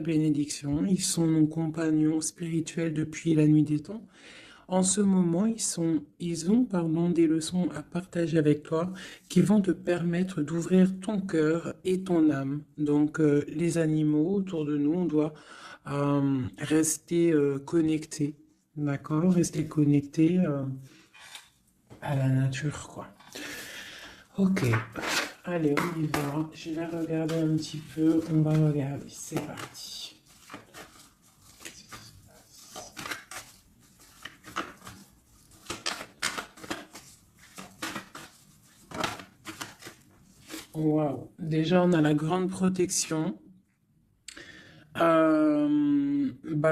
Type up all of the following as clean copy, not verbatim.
bénédiction. Ils sont nos compagnons spirituels depuis la nuit des temps. En ce moment, ils ont, pardon, des leçons à partager avec toi qui vont te permettre d'ouvrir ton cœur et ton âme. Donc, les animaux autour de nous, on doit rester connectés, d'accord? Rester connectés à la nature, quoi. Ok, allez, on y va. Je vais regarder un petit peu. On va regarder. C'est parti. Waouh. Déjà, on a la grande protection.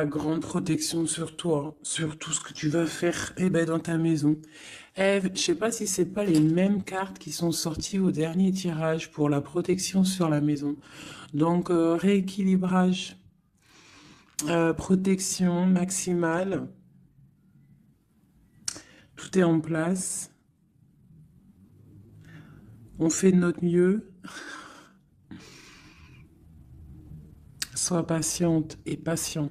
Grande protection sur toi, sur tout ce que tu vas faire dans ta maison. Eve, je sais pas si c'est pas les mêmes cartes qui sont sorties au dernier tirage pour la protection sur la maison. Donc, rééquilibrage, protection maximale, tout est en place. On fait de notre mieux. Sois patiente et patient.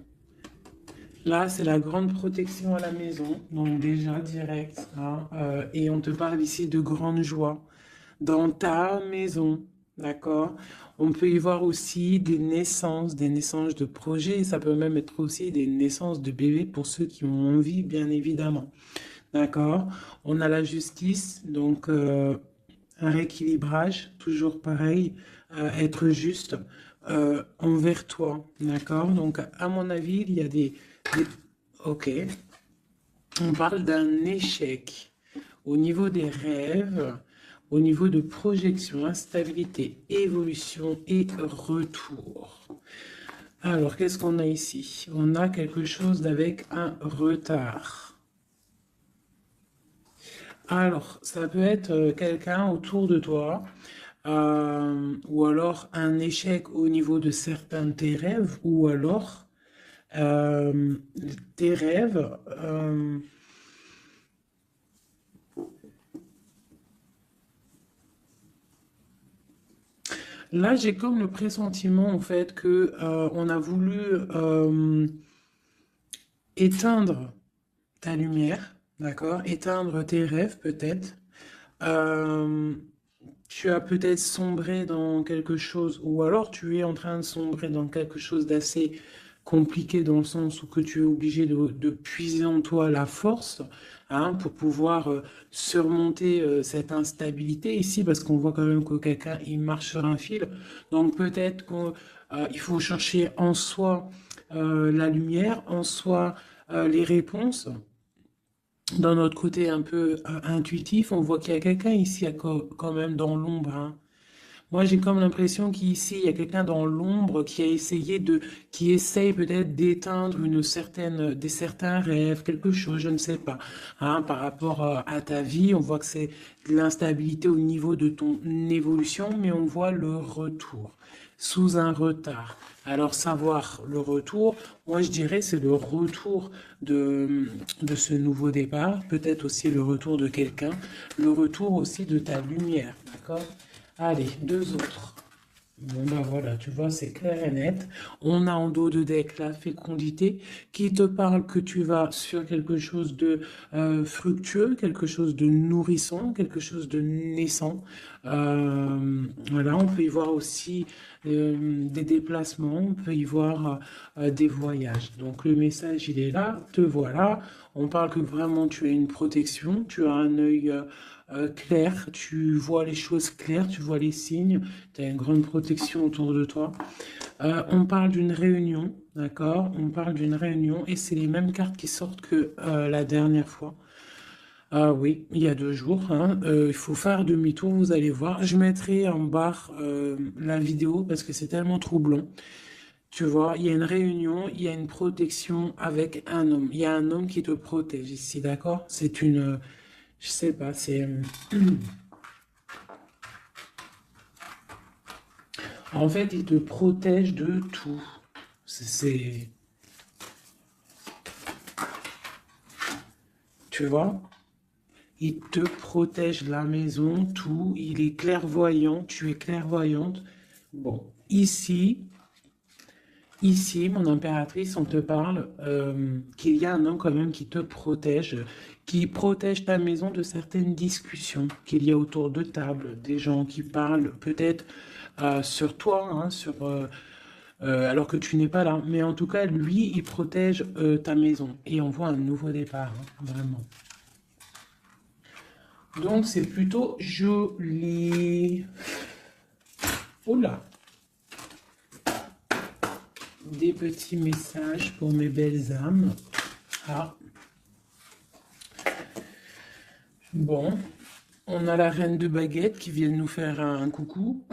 Là, c'est la grande protection à la maison, donc déjà direct, hein, et on te parle ici de grande joie dans ta maison, d'accord? On peut y voir aussi des naissances de projets, ça peut même être aussi des naissances de bébés pour ceux qui ont envie, bien évidemment, d'accord? On a la justice, donc un rééquilibrage, toujours pareil, être juste envers toi, d'accord? Donc, à mon avis, il y a des... Ok, on parle d'un échec au niveau des rêves, au niveau de projection, instabilité, évolution et retour. Alors, qu'est-ce qu'on a ici? On a quelque chose avec un retard. Alors, ça peut être quelqu'un autour de toi, ou alors un échec au niveau de certains de tes rêves, ou alors euh, tes rêves. Là, j'ai comme le pressentiment en fait que on a voulu éteindre ta lumière, d'accord? Éteindre tes rêves peut-être. Euh, Tu as peut-être sombré dans quelque chose, ou alors tu es en train de sombrer dans quelque chose d'assez compliqué dans le sens où que tu es obligé de puiser en toi la force, hein, pour pouvoir surmonter cette instabilité ici, parce qu'on voit quand même que quelqu'un il marche sur un fil. Donc peut-être qu'il faut chercher en soi la lumière, en soi les réponses. Dans notre côté un peu intuitif, on voit qu'il y a quelqu'un ici quand même dans l'ombre, hein. Moi, j'ai comme l'impression qu'ici, il y a quelqu'un dans l'ombre qui a essayé qui essaye peut-être d'éteindre certains rêves, quelque chose, je ne sais pas, hein, par rapport à ta vie. On voit que c'est de l'instabilité au niveau de ton évolution, mais on voit le retour sous un retard. Alors, savoir le retour, moi je dirais c'est le retour de ce nouveau départ, peut-être aussi le retour de quelqu'un, le retour aussi de ta lumière, d'accord? Allez, deux autres. Bon, bah voilà, tu vois, c'est clair et net. On a en dos de deck la fécondité qui te parle que tu vas sur quelque chose de fructueux, quelque chose de nourrissant, quelque chose de naissant. Voilà, on peut y voir aussi des déplacements, on peut y voir des voyages. Donc le message, il est là, te voilà. On parle que vraiment tu as une protection, tu as un œil clair, tu vois les choses claires, tu vois les signes, tu as une grande protection autour de toi. On parle d'une réunion, d'accord? On parle d'une réunion et c'est les mêmes cartes qui sortent que la dernière fois. Ah oui, il y a 2 jours, hein. Il faut faire demi-tour, vous allez voir. Je mettrai en barre la vidéo parce que c'est tellement troublant. Tu vois, il y a une réunion, il y a une protection avec un homme. Il y a un homme qui te protège ici, d'accord? C'est une, je sais pas, c'est, en fait, il te protège de tout. C'est, tu vois, il te protège la maison, tout. Il est clairvoyant, tu es clairvoyante. Bon, ici, Ici, mon impératrice, on te parle qu'il y a un homme quand même qui te protège, qui protège ta maison de certaines discussions qu'il y a autour de table, des gens qui parlent peut-être sur toi, hein, alors que tu n'es pas là. Mais en tout cas, lui, il protège ta maison. Et on voit un nouveau départ, hein, vraiment. Donc, c'est plutôt joli. Oula! Des petits messages pour mes belles âmes. Ah, bon. On a la reine de baguette qui vient nous faire un coucou.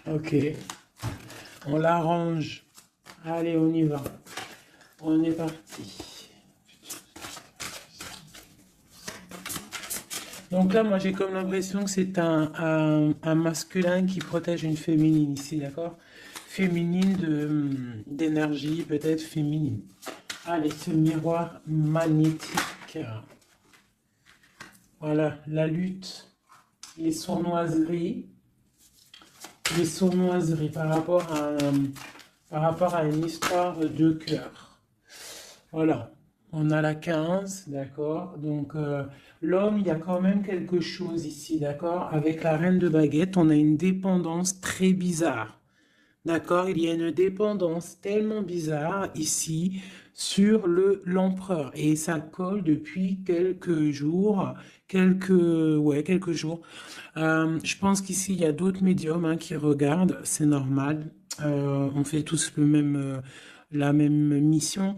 Ok. On l'arrange. Allez, on y va. On est parti. Donc là, moi, j'ai comme l'impression que c'est un masculin qui protège une féminine ici, d'accord? Féminine d'énergie, peut-être féminine. Allez, ce miroir magnétique. Voilà, la lutte, les sournoiseries par rapport à une histoire de cœur. Voilà, on a la 15, d'accord? Donc, l'homme, il y a quand même quelque chose ici, d'accord? Avec la reine de baguette, on a une dépendance très bizarre. D'accord, il y a une dépendance tellement bizarre ici sur l'empereur et ça colle depuis quelques jours. Je pense qu'ici il y a d'autres médiums hein, qui regardent, c'est normal. On fait tous la même mission.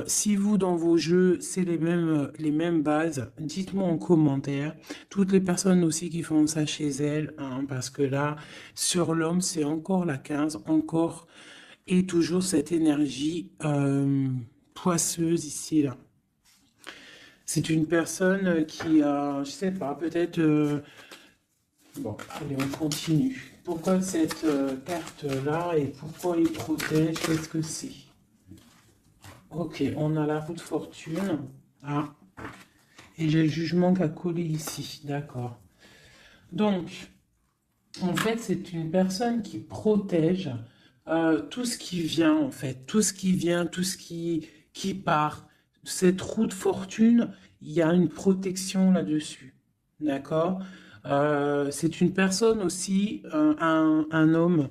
Si vous dans vos jeux c'est les mêmes bases, dites-moi en commentaire. Toutes les personnes aussi qui font ça chez elles, hein, parce que là. Sur l'homme, c'est encore la 15, encore et toujours cette énergie poisseuse ici, là. C'est une personne qui a, je sais pas, peut-être... bon, allez, on continue. Pourquoi cette carte-là et pourquoi il protège? Qu'est-ce que c'est? Ok, on a la roue de fortune. Ah, et j'ai le jugement qui a collé ici, d'accord. Donc, en fait, c'est une personne qui protège tout ce qui vient, en fait, tout ce qui vient, tout ce qui part. Cette roue de fortune, il y a une protection là-dessus. D'accord? C'est une personne aussi, un homme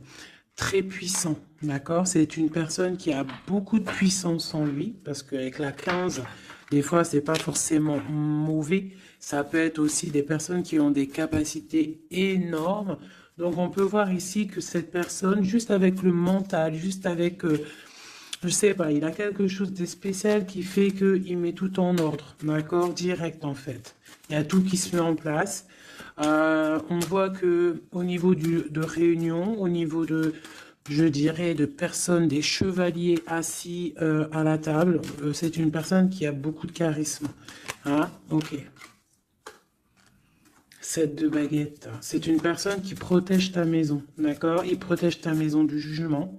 très puissant. D'accord? C'est une personne qui a beaucoup de puissance en lui, parce qu'avec la 15, des fois, c'est pas forcément mauvais. Ça peut être aussi des personnes qui ont des capacités énormes. Donc, on peut voir ici que cette personne, juste avec le mental, juste avec, je sais pas, il a quelque chose de spécial qui fait qu'il met tout en ordre, d'accord? Direct, en fait. Il y a tout qui se met en place. On voit que au niveau de réunion, au niveau de, je dirais, de personnes, des chevaliers assis à la table, c'est une personne qui a beaucoup de charisme. Hein? Ok. 7 de baguette. C'est une personne qui protège ta maison, d'accord? Il protège ta maison du jugement.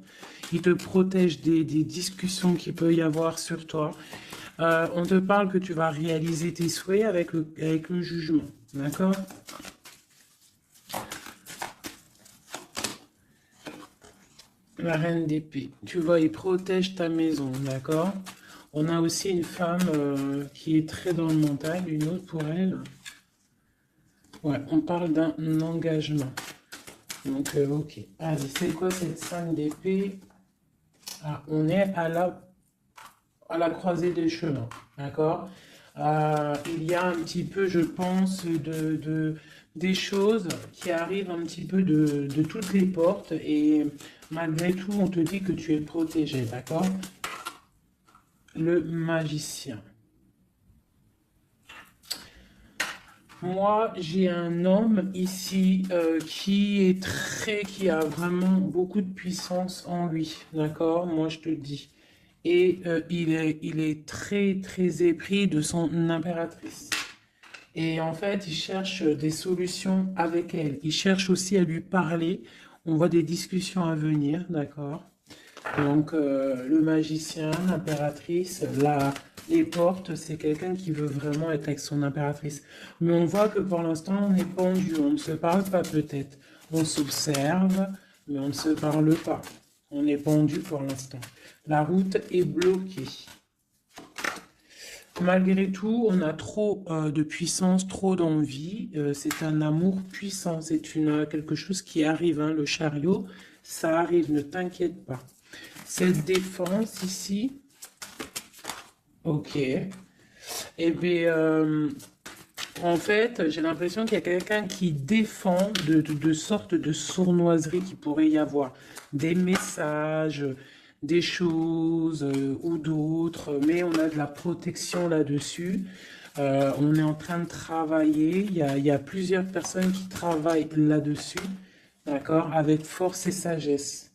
Il te protège des discussions qu'il peut y avoir sur toi. On te parle que tu vas réaliser tes souhaits avec le jugement, d'accord? La reine d'épée. Tu vois, il protège ta maison, d'accord? On a aussi une femme qui est très dans le mental, une autre pour elle. Ouais, on parle d'un engagement. Donc, ok. Allez, c'est quoi cette 5 d'épée? Ah, on est à la croisée des chemins, d'accord? Il y a un petit peu, je pense, des choses qui arrivent un petit peu de toutes les portes et malgré tout, on te dit que tu es protégé, d'accord? Le magicien. Moi, j'ai un homme ici qui a vraiment beaucoup de puissance en lui, d'accord? Moi, je te le dis. Et il est très, très épris de son impératrice. Et en fait, il cherche des solutions avec elle. Il cherche aussi à lui parler. On voit des discussions à venir, d'accord? Donc, le magicien, l'impératrice, les portes, c'est quelqu'un qui veut vraiment être avec son impératrice. Mais on voit que pour l'instant, on est pendu, on ne se parle pas peut-être. On s'observe, mais on ne se parle pas. On est pendu pour l'instant. La route est bloquée. Malgré tout, on a trop de puissance, trop d'envie. C'est un amour puissant. C'est quelque chose qui arrive, hein, le chariot. Ça arrive, ne t'inquiète pas. Cette défense ici. Ok. Eh bien, en fait, j'ai l'impression qu'il y a quelqu'un qui défend de sortes de sournoiseries qui pourrait y avoir. Des messages, des choses ou d'autres, mais on a de la protection là-dessus. On est en train de travailler. Il y a plusieurs personnes qui travaillent là-dessus, d'accord, avec force et sagesse,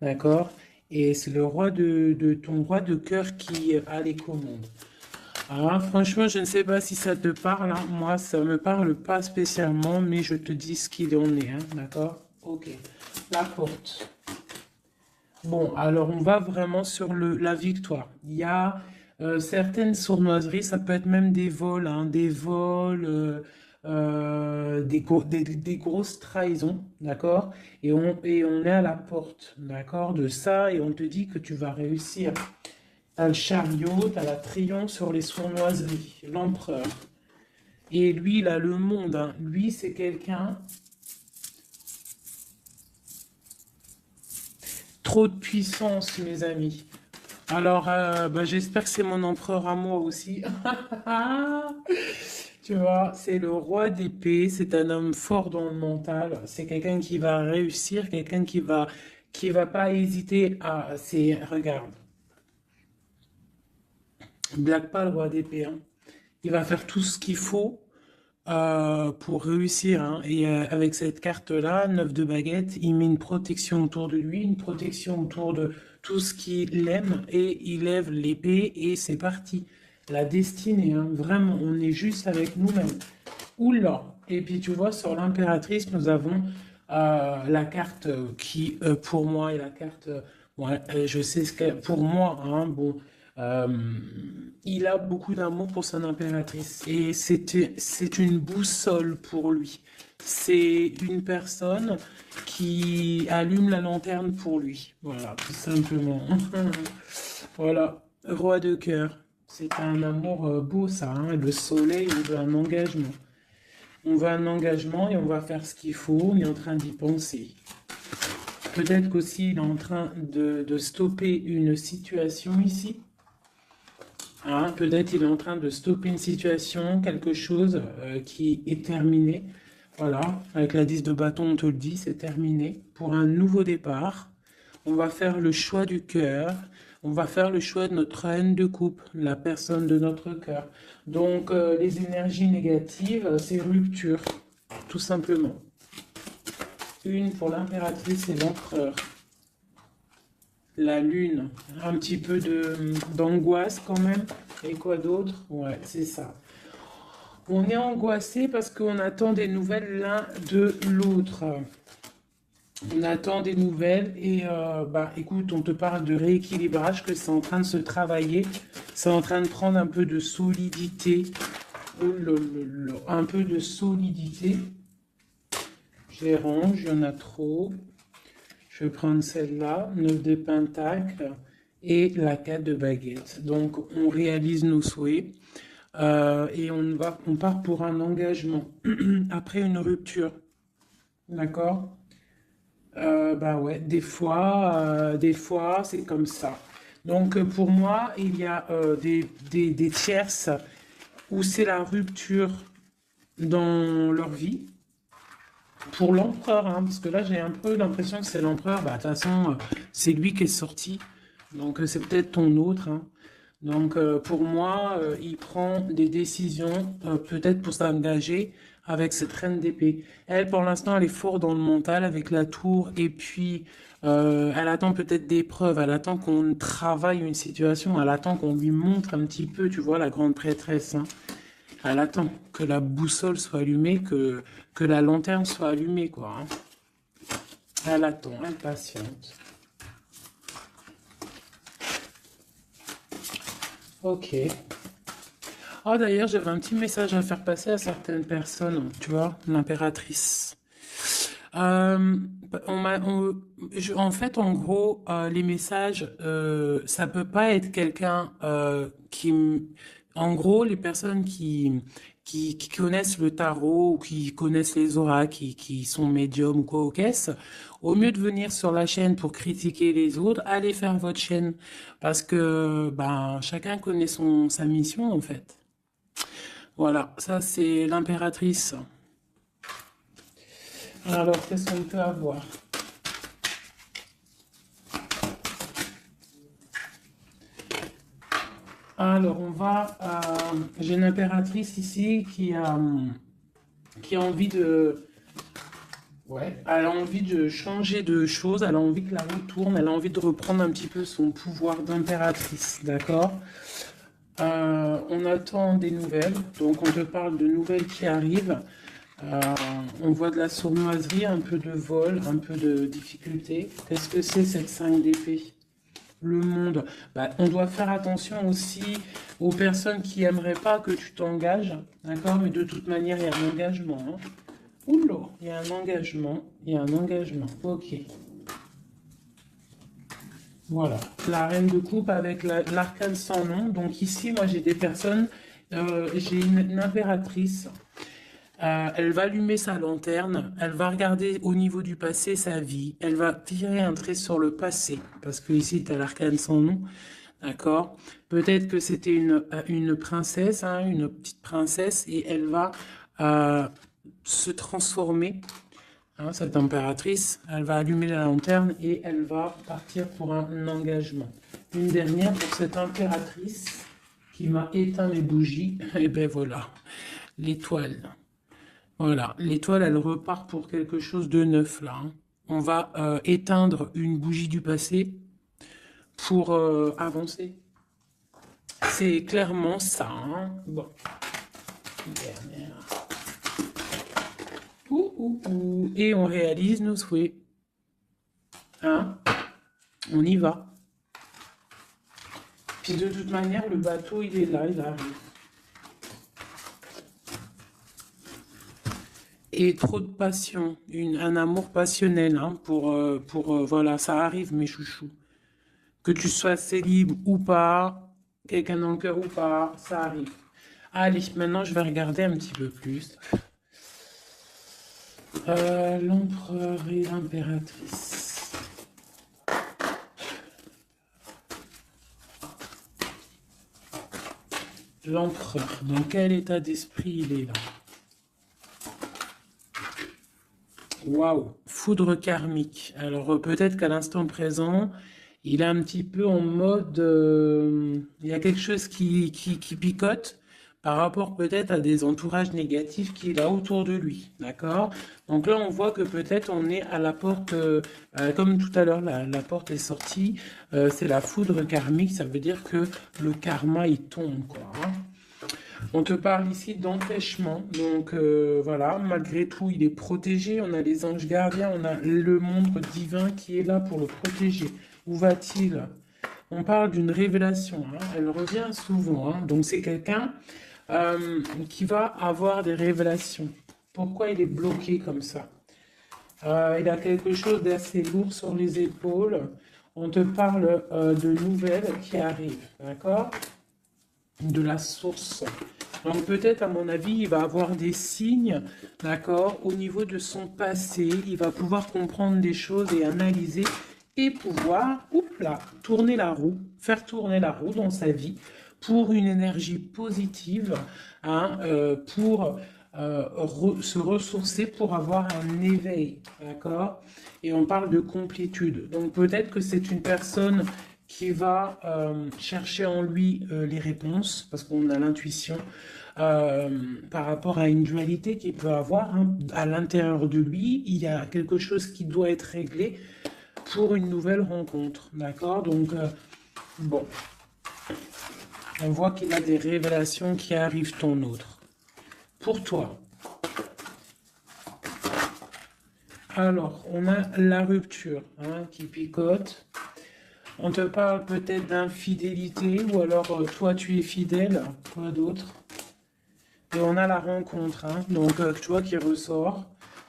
d'accord? Et c'est le roi de ton roi de cœur qui a les commandes. Ah, franchement, je ne sais pas si ça te parle, hein. Moi, ça me parle pas spécialement, mais je te dis ce qu'il en est, hein, d'accord? Ok. La porte. Bon, alors on va vraiment sur la victoire. Il y a certaines sournoiseries, ça peut être même des vols, hein, des vols, des grosses trahisons, d'accord? Et on est à la porte, d'accord, de ça, et on te dit que tu vas réussir. T'as le chariot, t'as la triomphe sur les sournoiseries, l'empereur. Et lui, il a le monde, hein. Lui, c'est quelqu'un. Trop de puissance, mes amis. Alors, bah, j'espère que c'est mon empereur à moi aussi. Tu vois, c'est le roi d'épée, c'est un homme fort dans le mental, c'est quelqu'un qui va réussir, quelqu'un qui va pas hésiter à, regarde, blague pas le roi d'épée, hein. Il va faire tout ce qu'il faut pour réussir, hein. Et avec cette carte-là, 9 de baguette, il met une protection autour de lui, une protection autour de tout ce qu'il aime, et il lève l'épée, et c'est parti. La destinée, hein, vraiment, on est juste avec nous-mêmes. Oula! Et puis tu vois, sur l'impératrice, nous avons la carte qui, pour moi, est la carte. Ouais, je sais ce que. Pour moi, hein, bon. euh, il a beaucoup d'amour pour son impératrice. Et c'est une boussole pour lui. C'est une personne qui allume la lanterne pour lui. Voilà, tout simplement. Voilà, roi de cœur. C'est un amour beau, ça, hein. Le soleil, on veut un engagement. On veut un engagement et on va faire ce qu'il faut. On est en train d'y penser. Peut-être qu'aussi il est en train de stopper une situation ici. Hein, peut-être il est en train de stopper une situation, quelque chose qui est terminé. Voilà, avec la 10 de bâton, on te le dit, c'est terminé. Pour un nouveau départ, on va faire le choix du cœur. On va faire le choix de notre reine de coupe, la personne de notre cœur. Donc, les énergies négatives, c'est rupture, tout simplement. Une pour l'impératrice et l'empereur. La lune, un petit peu d'angoisse quand même. Et quoi d'autre? Ouais, c'est ça. On est angoissé parce qu'on attend des nouvelles l'un de l'autre. On attend des nouvelles et bah écoute, on te parle de rééquilibrage, que c'est en train de se travailler, c'est en train de prendre un peu de solidité. Oh un peu de solidité. Je les range, il y en a trop. Je vais prendre celle-là, 9 de pentacle et la 4 de baguette. Donc on réalise nos souhaits et on part pour un engagement après une rupture. D'accord? Bah ouais, des fois, c'est comme ça. Donc pour moi, il y a des tierces où c'est la rupture dans leur vie. Pour l'empereur, hein, parce que là j'ai un peu l'impression que c'est l'empereur. Bah de toute façon, c'est lui qui est sorti. Donc c'est peut-être ton autre, hein. Donc pour moi, il prend des décisions peut-être pour s'engager avec cette reine d'épée. Elle, pour l'instant, elle est forte dans le mental avec la tour et puis elle attend peut-être des preuves, elle attend qu'on travaille une situation, elle attend qu'on lui montre un petit peu, tu vois, la grande prêtresse, hein. Elle attend que la boussole soit allumée, que la lanterne soit allumée, quoi, hein. Elle attend, elle patiente. Ok. Oh, d'ailleurs, j'avais un petit message à faire passer à certaines personnes, tu vois, l'impératrice. Euh, en fait, en gros, les messages, ça peut pas être quelqu'un en gros, les personnes qui connaissent le tarot ou qui connaissent les auras, qui sont médiums ou quoi au caisse, au mieux de venir sur la chaîne pour critiquer les autres, allez faire votre chaîne parce que ben chacun connaît sa mission en fait. Voilà, ça c'est l'impératrice. Alors, qu'est-ce qu'on peut avoir? Alors, j'ai une impératrice ici qui a envie de... Ouais, elle a envie de changer de choses, elle a envie que la roue tourne, elle a envie de reprendre un petit peu son pouvoir d'impératrice, d'accord? On attend des nouvelles, donc on te parle de nouvelles qui arrivent. Euh, on voit de la sournoiserie, un peu de vol, un peu de difficulté. Qu'est-ce que c'est cette 5 d'épée? Le monde. Bah, on doit faire attention aussi aux personnes qui aimeraient pas que tu t'engages, d'accord? Mais de toute manière, il y a un engagement, hein. Oula, il y a un engagement, il y a un engagement. Ok. Voilà. La reine de coupe avec l'arcane sans nom. Donc ici, moi, j'ai des personnes, j'ai une impératrice. Elle va allumer sa lanterne, elle va regarder au niveau du passé sa vie, elle va tirer un trait sur le passé, parce que ici tu as l'arcane sans nom, d'accord? Peut-être que c'était une princesse, hein, une petite princesse, et elle va euh, se transformer, hein, cette impératrice, elle va allumer la lanterne et elle va partir pour un engagement. Une dernière pour cette impératrice qui m'a éteint les bougies, et ben voilà, l'étoile. Voilà, l'étoile, elle repart pour quelque chose de neuf là, hein. On va éteindre une bougie du passé pour avancer. C'est clairement ça, hein. Bon, dernière. Et on réalise nos souhaits. Hein? On y va. Puis de toute manière, le bateau, il est là, il arrive. Et trop de passion, un amour passionnel, hein, voilà, ça arrive, mes chouchous. Que tu sois célib ou pas, quelqu'un dans le cœur ou pas, ça arrive. Allez, maintenant je vais regarder un petit peu plus. L'empereur et l'impératrice. L'empereur, dans quel état d'esprit il est là? Waouh, foudre karmique. Alors peut-être qu'à l'instant présent, il est un petit peu en mode, il y a quelque chose qui picote par rapport peut-être à des entourages négatifs qu'il a autour de lui, d'accord? Donc là, on voit que peut-être on est à la porte, comme tout à l'heure, la porte est sortie, c'est la foudre karmique, ça veut dire que le karma, il tombe, quoi, hein. On te parle ici d'empêchement, donc voilà, malgré tout, il est protégé. On a les anges gardiens, on a le monde divin qui est là pour le protéger. Où va-t-il? On parle d'une révélation, hein. Elle revient souvent, hein. Donc c'est quelqu'un qui va avoir des révélations. Pourquoi il est bloqué comme ça? Il a quelque chose d'assez lourd sur les épaules. On te parle de nouvelles qui arrivent, d'accord? De la source. Donc peut-être, à mon avis, il va avoir des signes, d'accord, au niveau de son passé. Il va pouvoir comprendre des choses et analyser et pouvoir, là, tourner la roue, faire tourner la roue dans sa vie pour une énergie positive, hein, pour se ressourcer, pour avoir un éveil, d'accord? Et on parle de complétude. Donc peut-être que c'est une personne qui va chercher en lui les réponses, parce qu'on a l'intuition par rapport à une dualité qu'il peut avoir, hein. À l'intérieur de lui, il y a quelque chose qui doit être réglé pour une nouvelle rencontre, d'accord? Donc, bon, on voit qu'il a des révélations qui arrivent ton autre. Pour toi. Alors, on a la rupture, hein, qui picote. On te parle peut-être d'infidélité, ou alors toi tu es fidèle, quoi d'autre? Et on a la rencontre, hein, donc tu vois qui ressort.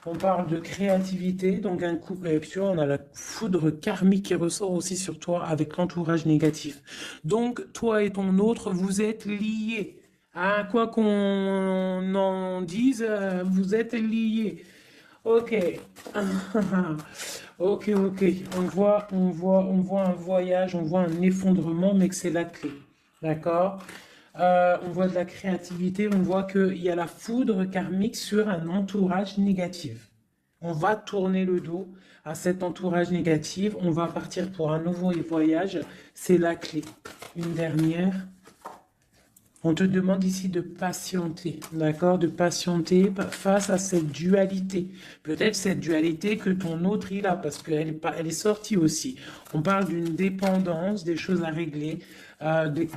On parle de créativité, donc un couple avec toi, on a la foudre karmique qui ressort aussi sur toi avec l'entourage négatif. Donc, toi et ton autre, vous êtes liés. À quoi qu'on en dise, vous êtes liés. Ok. Ok, ok. On voit un voyage, on voit un effondrement, mais que c'est la clé. D'accord? On voit de la créativité, on voit qu'il y a la foudre karmique sur un entourage négatif. On va tourner le dos à cet entourage négatif, on va partir pour un nouveau voyage, c'est la clé. Une dernière. On te demande ici de patienter, d'accord? De patienter face à cette dualité. Peut-être cette dualité que ton autre il a, parce qu'elle est, pas, elle est sortie aussi. On parle d'une dépendance, des choses à régler,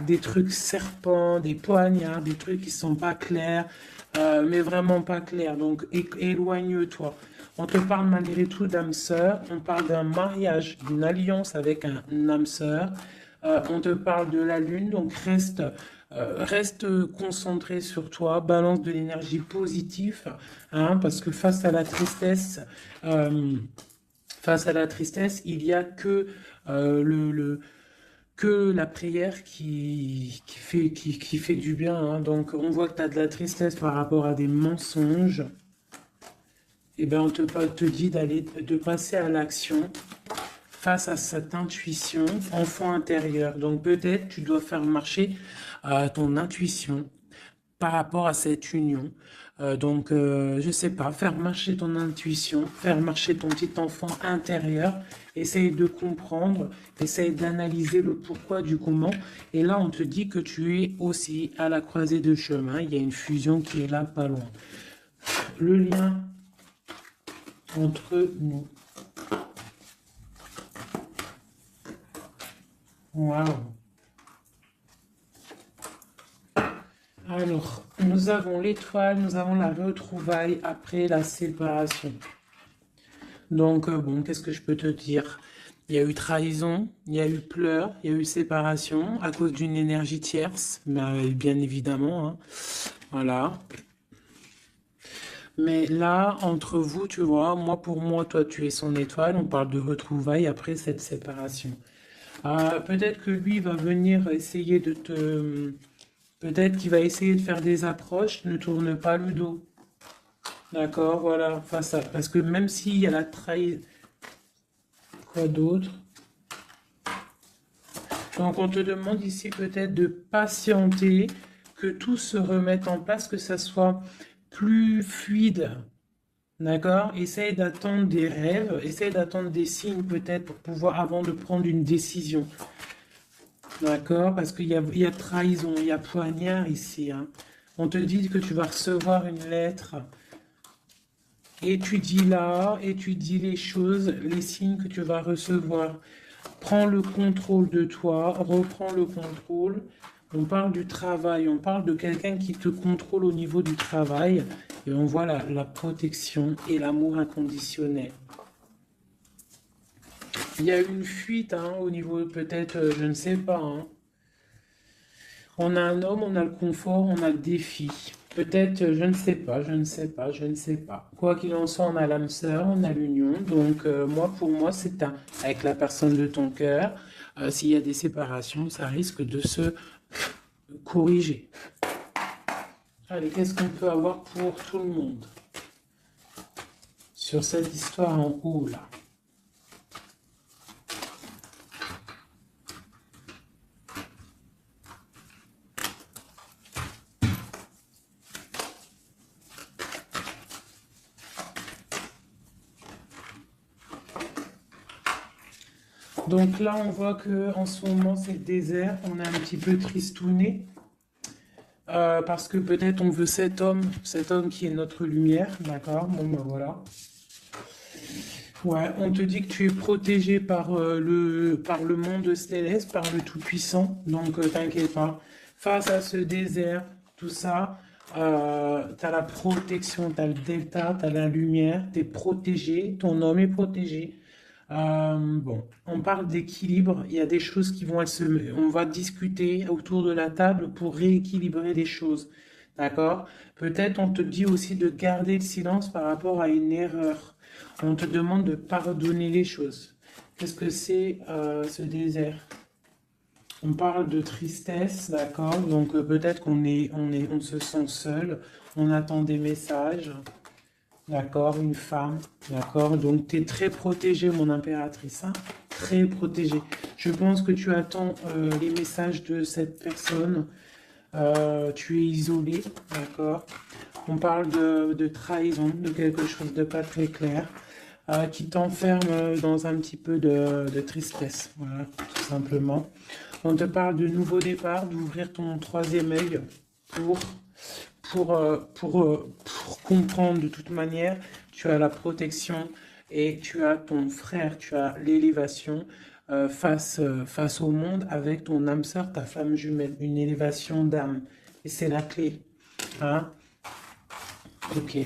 des trucs serpents, des poignards, des trucs qui sont pas clairs, mais vraiment pas clairs. Donc éloigne-toi. On te parle malgré tout d'âme sœur, on parle d'un mariage, d'une alliance avec un âme sœur. On te parle de la lune, donc reste concentré sur toi, balance de l'énergie positive, hein, parce que face à la tristesse, il n'y a que que la prière qui fait du bien, hein. Donc on voit que tu as de la tristesse par rapport à des mensonges. Et bien on te dit de passer à l'action face à cette intuition, enfant intérieur. Donc peut-être tu dois faire marcher ton intuition par rapport à cette union. Je sais pas, faire marcher ton intuition, faire marcher ton petit enfant intérieur, essaye de comprendre, essaye d'analyser le pourquoi du comment. Et là, on te dit que tu es aussi à la croisée de chemin. Il y a une fusion qui est là, pas loin. Le lien entre nous. Waouh. Alors, nous avons l'étoile, nous avons la retrouvaille après la séparation. Donc, bon, qu'est-ce que je peux te dire? Il y a eu trahison, il y a eu pleurs, il y a eu séparation à cause d'une énergie tierce, bien évidemment, hein. Voilà. Mais là, entre vous, tu vois, moi pour moi, toi tu es son étoile, on parle de retrouvailles après cette séparation. Peut-être que lui va venir essayer de te... Peut-être qu'il va essayer de faire des approches, ne tourne pas le dos. D'accord, voilà, face à... Parce que même s'il y a la trahison... Quoi d'autre? Donc on te demande ici peut-être de patienter, que tout se remette en place, que ça soit plus fluide. D'accord? Essaye d'attendre des rêves, essaye d'attendre des signes peut-être pour pouvoir, avant de prendre une décision. D'accord? Parce il y a trahison, il y a poignard ici, hein. On te dit que tu vas recevoir une lettre. Étudie les choses, les signes que tu vas recevoir. Prends le contrôle de toi, reprends le contrôle. On parle du travail, on parle de quelqu'un qui te contrôle au niveau du travail. Et on voit la protection et l'amour inconditionnel. Il y a une fuite, hein, au niveau peut-être, je ne sais pas, hein. On a un homme, on a le confort, on a le défi. Peut-être, je ne sais pas, je ne sais pas, je ne sais pas. Quoi qu'il en soit, on a l'âme sœur, on a l'union. Donc, pour moi, c'est avec la personne de ton cœur. S'il y a des séparations, ça risque de se corriger. Allez, qu'est-ce qu'on peut avoir pour tout le monde sur cette histoire en haut, là? Donc là, on voit que en ce moment, c'est le désert. On est un petit peu tristouné. Parce que peut-être on veut cet homme qui est notre lumière, d'accord? Bon, ben voilà. Ouais, on te dit que tu es protégé par le monde céleste, par le Tout-Puissant, donc t'inquiète pas. Face à ce désert, tout ça, t'as la protection, t'as le delta, t'as la lumière, t'es protégé, ton homme est protégé. Bon, on parle d'équilibre, il y a des choses qui vont on va discuter autour de la table pour rééquilibrer les choses. D'accord? Peut-être on te dit aussi de garder le silence par rapport à une erreur. On te demande de pardonner les choses. Qu'est-ce que c'est ce désert? On parle de tristesse, d'accord? Donc peut-être on se sent seul, on attend des messages, d'accord? Une femme, d'accord? Donc tu es très protégée, mon impératrice, hein? Très protégée. Je pense que tu attends les messages de cette personne. Tu es isolé, d'accord? On parle de trahison, de quelque chose de pas très clair, qui t'enferme dans un petit peu de tristesse, voilà, tout simplement. On te parle de nouveau départ, d'ouvrir ton troisième œil pour, pour comprendre de toute manière, tu as la protection et tu as ton frère, tu as l'élévation face au monde avec ton âme sœur, ta flamme jumelle, une élévation d'âme. Et c'est la clé. Hein? Ok.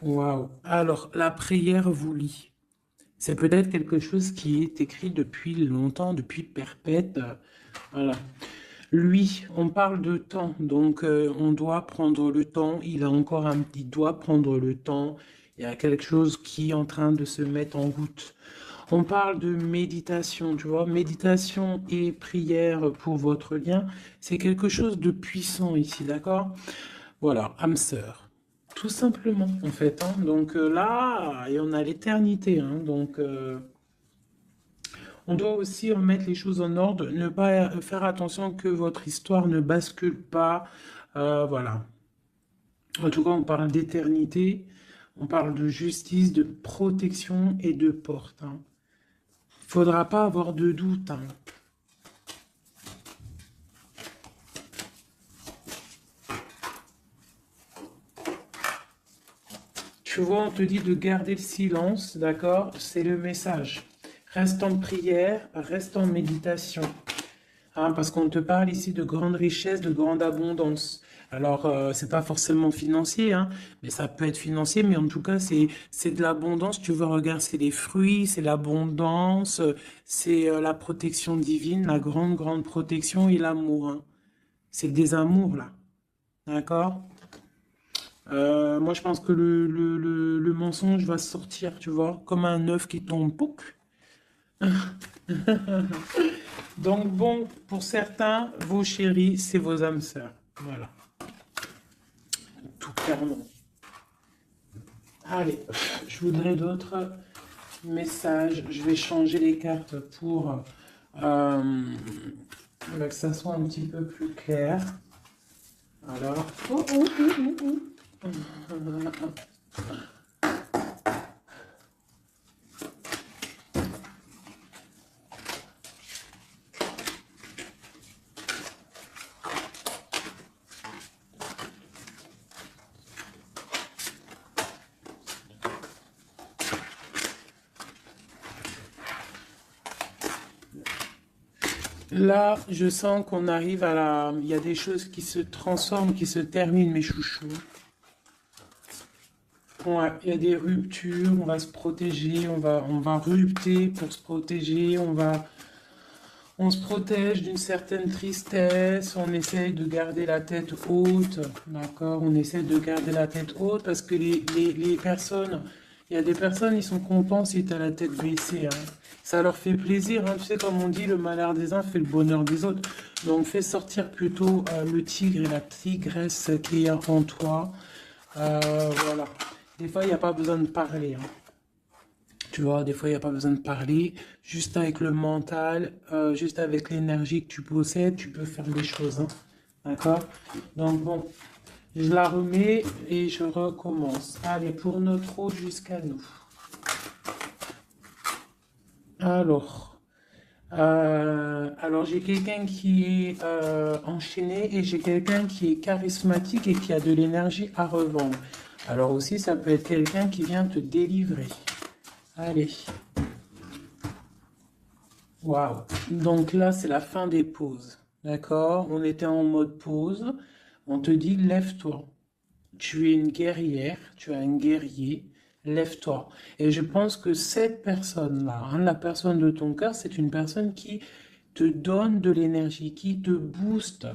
Waouh. Alors, la prière vous lie. C'est peut-être quelque chose qui est écrit depuis longtemps, depuis perpète. Voilà. Lui, on parle de temps, donc on doit prendre le temps. Il doit prendre le temps. Il y a quelque chose qui est en train de se mettre en route. On parle de méditation, tu vois, méditation et prière pour votre lien, c'est quelque chose de puissant ici, d'accord? Voilà, âme sœur. Tout simplement, en fait, hein. Donc là, et on a l'éternité, hein. Donc on doit aussi remettre les choses en ordre, ne pas faire attention que votre histoire ne bascule pas. Voilà. En tout cas, on parle d'éternité, on parle de justice, de protection et de porte, hein. Faudra pas avoir de doute, hein. Tu vois, on te dit de garder le silence, d'accord? C'est le message. Reste en prière, reste en méditation. Hein, parce qu'on te parle ici de grande richesse, de grande abondance. Alors, c'est pas forcément financier, hein, mais ça peut être financier, mais en tout cas, c'est de l'abondance. Tu vois, regarde, c'est les fruits, c'est l'abondance, c'est la protection divine, la grande, grande protection et l'amour, hein. C'est des amours, là. D'accord? Moi, je pense que le mensonge va sortir, tu vois, comme un œuf qui tombe. Pouc. Donc, bon, pour certains, vos chéris, c'est vos âmes sœurs. Voilà, tout clairement. Allez, je voudrais d'autres messages. Je vais changer les cartes pour que ça soit un petit peu plus clair. Alors, oh, oh, oh, oh, oh. Là, je sens qu'on arrive à la... Il y a des choses qui se transforment, qui se terminent, mes chouchous. Ouais, il y a des ruptures, on va se protéger, on va rupter pour se protéger, on se protège d'une certaine tristesse, on essaye de garder la tête haute, d'accord? On essaie de garder la tête haute parce que les personnes, il y a des personnes, ils sont contents si tu as la tête baissée, hein. Ça leur fait plaisir, hein. Tu sais, comme on dit, le malheur des uns fait le bonheur des autres. Donc, fais sortir plutôt le tigre et la tigresse qui est en toi. Voilà. Des fois, il n'y a pas besoin de parler, hein. Tu vois, des fois, il n'y a pas besoin de parler. Juste avec le mental, juste avec l'énergie que tu possèdes, tu peux faire des choses, hein. D'accord? Donc, bon, je la remets et je recommence. Allez, pour notre eau jusqu'à nous. Alors, alors j'ai quelqu'un qui est enchaîné et j'ai quelqu'un qui est charismatique et qui a de l'énergie à revendre. Alors aussi, ça peut être quelqu'un qui vient te délivrer. Allez. Waouh. Donc là, c'est la fin des pauses. D'accord? On était en mode pause. On te dit, lève-toi. Tu es une guerrière, tu es un guerrier, lève-toi. Et je pense que cette personne-là, hein, la personne de ton cœur, c'est une personne qui te donne de l'énergie, qui te booste,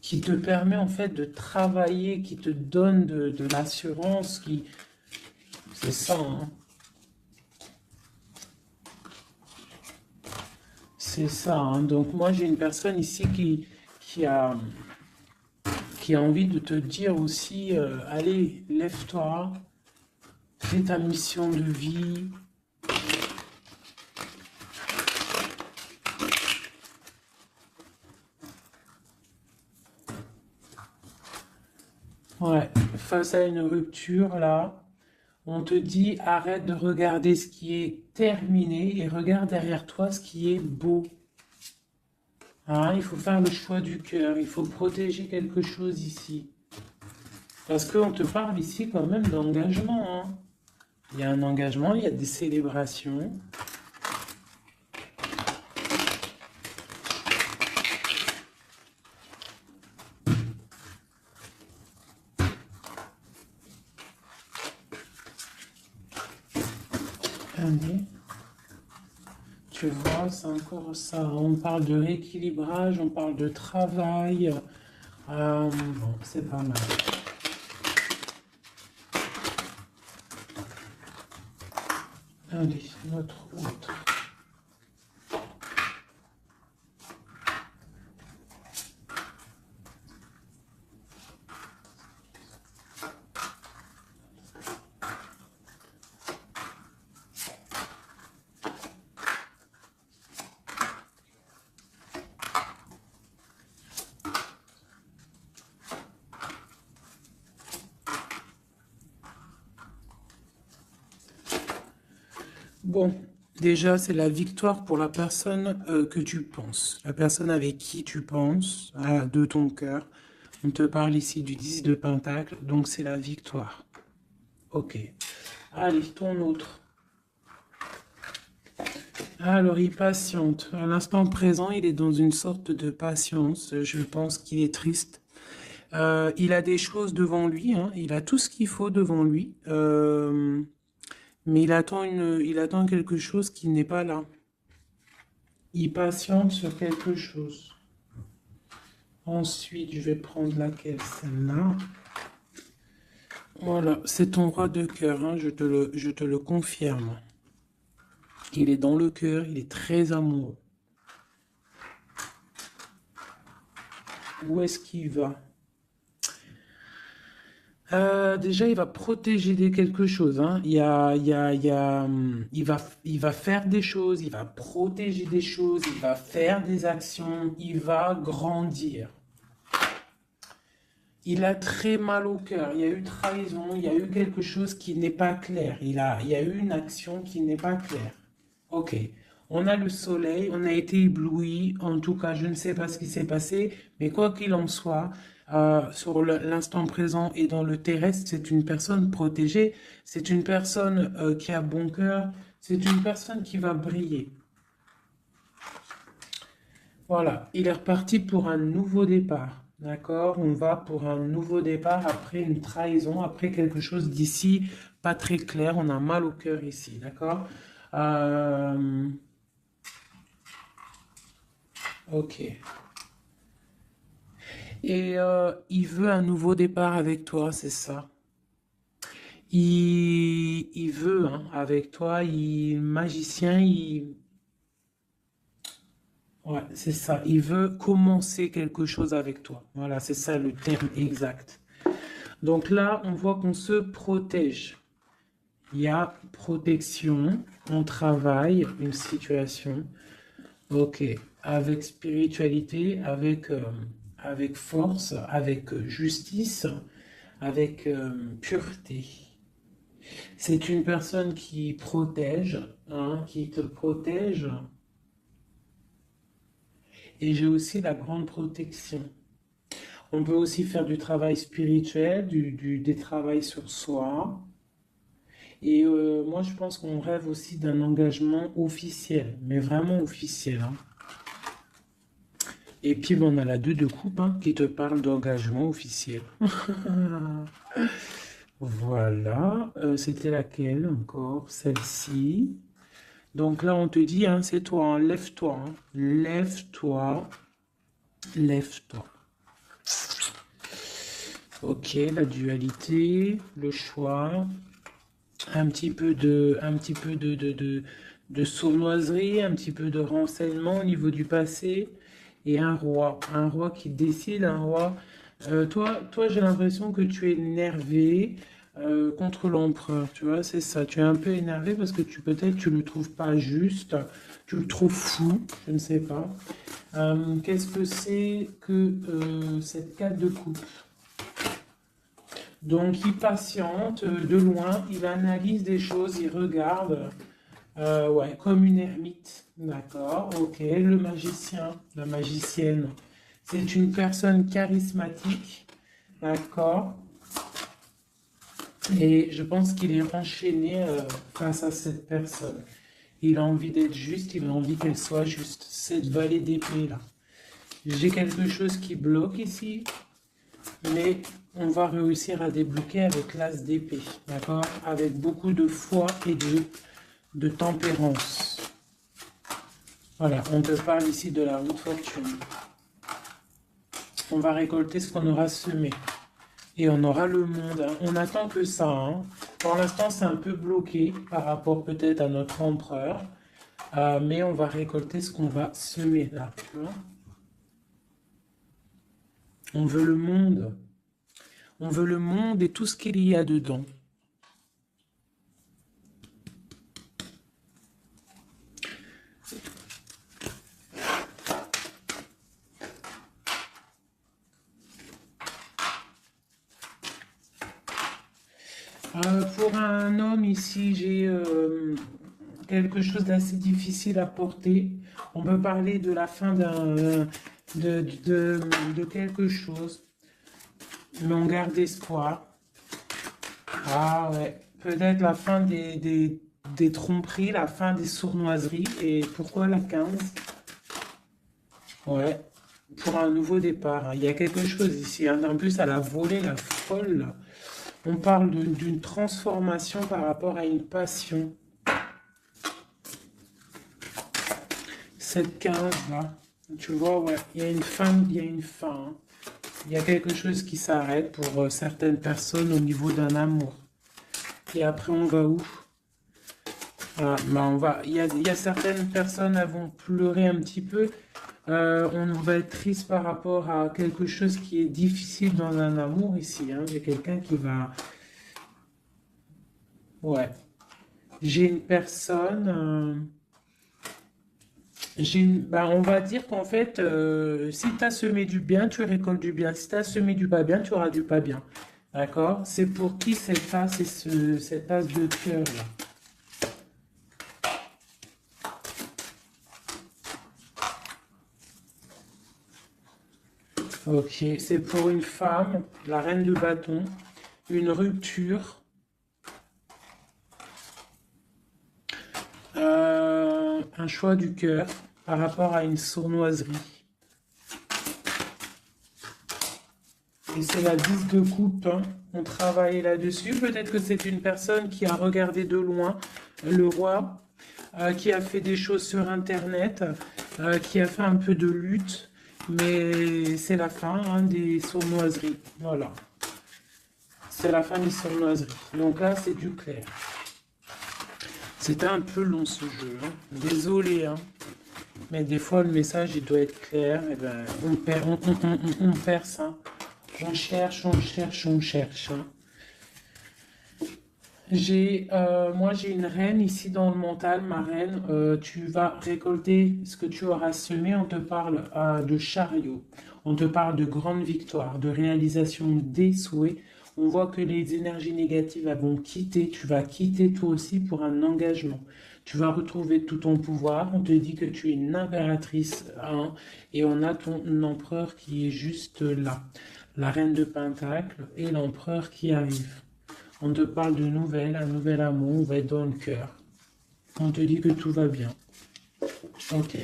qui te permet en fait de travailler, qui te donne de l'assurance, qui... C'est ça, hein. C'est ça, hein. Donc moi j'ai une personne ici qui a, qui a envie de te dire aussi, allez, lève-toi, fais ta mission de vie. Ouais, face à une rupture là, on te dit arrête de regarder ce qui est terminé et regarde derrière toi ce qui est beau. Hein, il faut faire le choix du cœur, il faut protéger quelque chose ici. Parce qu'on te parle ici quand même d'engagement, hein. Il y a un engagement, il y a des célébrations. Allez. Tu vois, c'est encore ça. On parle de rééquilibrage, on parle de travail. Bon, c'est pas mal. Allez, notre autre. Bon, déjà, c'est la victoire pour la personne que tu penses. La personne avec qui tu penses, de ton cœur. On te parle ici du 10 de Pentacle, donc c'est la victoire. Ok. Allez, ton autre. Alors, il patiente. À l'instant présent, il est dans une sorte de patience. Je pense qu'il est triste. Il a des choses devant lui, hein. Il a tout ce qu'il faut devant lui. Mais il attend quelque chose qui n'est pas là. Il patiente sur quelque chose. Ensuite, je vais prendre laquelle? Celle-là. Voilà, c'est ton roi de cœur, hein, je te le confirme. Il est dans le cœur, il est très amoureux. Où est-ce qu'il va? Déjà, il va protéger quelque chose, hein. Il va faire des choses, il va protéger des choses, il va faire des actions, il va grandir. Il a très mal au cœur. Il y a eu trahison, il y a eu quelque chose qui n'est pas clair. Il y a eu une action qui n'est pas claire. Ok. On a le soleil, on a été ébloui. En tout cas, je ne sais pas ce qui s'est passé, mais quoi qu'il en soit, sur l'instant présent et dans le terrestre, c'est une personne protégée. C'est une personne qui a bon cœur. C'est une personne qui va briller. Voilà, il est reparti pour un nouveau départ. D'accord? On va pour un nouveau départ après une trahison, après quelque chose d'ici pas très clair. On a mal au cœur ici. D'accord? Euh, ok. Et il veut un nouveau départ avec toi, c'est ça? Il veut hein, avec toi, il magicien, il ouais, c'est ça. Il veut commencer quelque chose avec toi. Voilà, c'est ça le terme exact. Donc là, on voit qu'on se protège. Il y a protection, on travaille une situation. Ok, avec spiritualité, avec force, avec justice, avec pureté. C'est une personne qui protège, hein, qui te protège. Et j'ai aussi la grande protection. On peut aussi faire du travail spirituel, des travails sur soi. Et moi, je pense qu'on rêve aussi d'un engagement officiel, mais vraiment officiel, hein. Et puis, bon, on a la 2 de coupe hein, qui te parle d'engagement officiel. Voilà. C'était laquelle encore? Celle-ci. Donc là, on te dit, hein, c'est toi, hein, lève-toi. Hein. Lève-toi. Lève-toi. Ok, la dualité, le choix, un petit peu de sournoiserie, un petit peu de renseignement au niveau du passé, et un roi qui décide, un roi. Toi, j'ai l'impression que tu es énervé contre l'empereur, tu vois, c'est ça. Tu es un peu énervé parce que peut-être tu le trouves pas juste, tu le trouves fou, je ne sais pas. Qu'est-ce que c'est que cette 4 de coupe? Donc, il patiente de loin, il analyse des choses, il regarde, ouais, comme une ermite. D'accord, ok. Le magicien, la magicienne, c'est une personne charismatique. D'accord. Et je pense qu'il est enchaîné face à cette personne. Il a envie d'être juste, il a envie qu'elle soit juste. Cette vallée d'épée là. J'ai quelque chose qui bloque ici. Mais on va réussir à débloquer avec l'as d'épée, d'accord? Avec beaucoup de foi et de tempérance. Voilà, on te parle ici de la haute fortune. On va récolter ce qu'on aura semé. Et on aura le monde. Hein. On n'attend que ça. Hein. Pour l'instant, c'est un peu bloqué par rapport peut-être à notre empereur. Mais on va récolter ce qu'on va semer là. Tu vois? On veut le monde. On veut le monde et tout ce qu'il y a dedans. Pour un homme ici, j'ai quelque chose d'assez difficile à porter. On peut parler de la fin de quelque chose, mais on garde espoir. Ah ouais, peut-être la fin des tromperies, la fin des sournoiseries. Et pourquoi la 15? Ouais, pour un nouveau départ. Hein. Il y a quelque chose ici. Hein. En plus, elle a volé la folle. Là. On parle d'une transformation par rapport à une passion. Cette 15 là, tu vois, ouais, il y a une fin, il y a une fin. Hein. Il y a quelque chose qui s'arrête pour certaines personnes au niveau d'un amour. Et après, on va où? Ah, il y a certaines personnes qui vont pleurer un petit peu. On va être triste par rapport à quelque chose qui est difficile dans un amour ici. Hein. J'ai quelqu'un qui va... Ouais. J'ai une personne... on va dire qu'en fait, si tu as semé du bien, tu récoltes du bien. Si tu as semé du pas bien, tu auras du pas bien. D'accord? C'est pour qui cette tasse et cette tasse de cœur là? Ok, c'est pour une femme, la reine de bâton, une rupture, un choix du cœur par rapport à une sournoiserie. Et c'est la 10 de coupe, hein. On travaille là-dessus. Peut-être que c'est une personne qui a regardé de loin le roi, qui a fait des choses sur Internet, qui a fait un peu de lutte, mais c'est la fin hein, des sournoiseries. Voilà. C'est la fin des sournoiseries. Donc là, c'est du clair. C'était un peu long ce jeu. Hein. Désolé, hein. Mais des fois, le message, il doit être clair. Et ben, on perd ça. On cherche, on cherche, on cherche. Hein. Moi, j'ai une reine ici dans le mental, ma reine. Tu vas récolter ce que tu auras semé. On te parle de chariot. On te parle de grande victoire, de réalisation des souhaits. On voit que les énergies négatives elles vont quitter. Tu vas quitter toi aussi pour un engagement. Tu vas retrouver tout ton pouvoir. On te dit que tu es une impératrice, hein, et on a ton empereur qui est juste là. La reine de Pentacle et l'empereur qui arrive. On te parle de nouvelles, un nouvel amour, on va être dans le cœur. On te dit que tout va bien. Ok.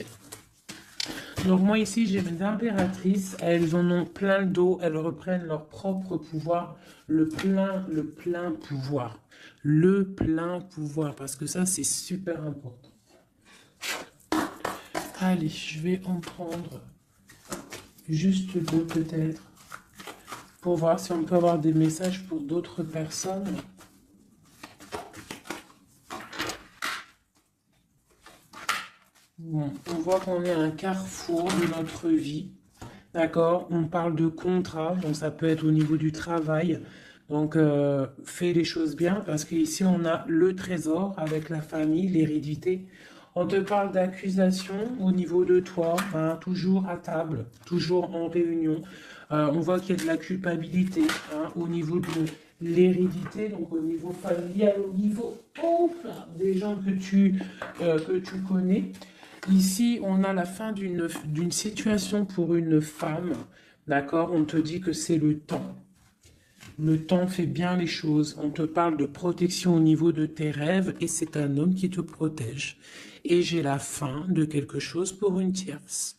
Donc moi ici j'ai mes impératrices, elles en ont plein le dos, elles reprennent leur propre pouvoir, le plein pouvoir. Le plein pouvoir, parce que ça c'est super important. Allez, je vais en prendre juste deux peut-être, pour voir si on peut avoir des messages pour d'autres personnes. Bon, on voit qu'on est à un carrefour de notre vie. D'accord? On parle de contrat, donc ça peut être au niveau du travail. Donc, fais les choses bien parce qu'ici, on a le trésor avec la famille, l'hérédité. On te parle d'accusation au niveau de toi, hein, toujours à table, toujours en réunion. On voit qu'il y a de la culpabilité hein, au niveau de l'hérédité, donc au niveau familial, au niveau des gens que tu connais. Ici, on a la fin d'une situation pour une femme. D'accord? On te dit que c'est le temps. Le temps fait bien les choses. On te parle de protection au niveau de tes rêves et c'est un homme qui te protège. Et j'ai la fin de quelque chose pour une tierce.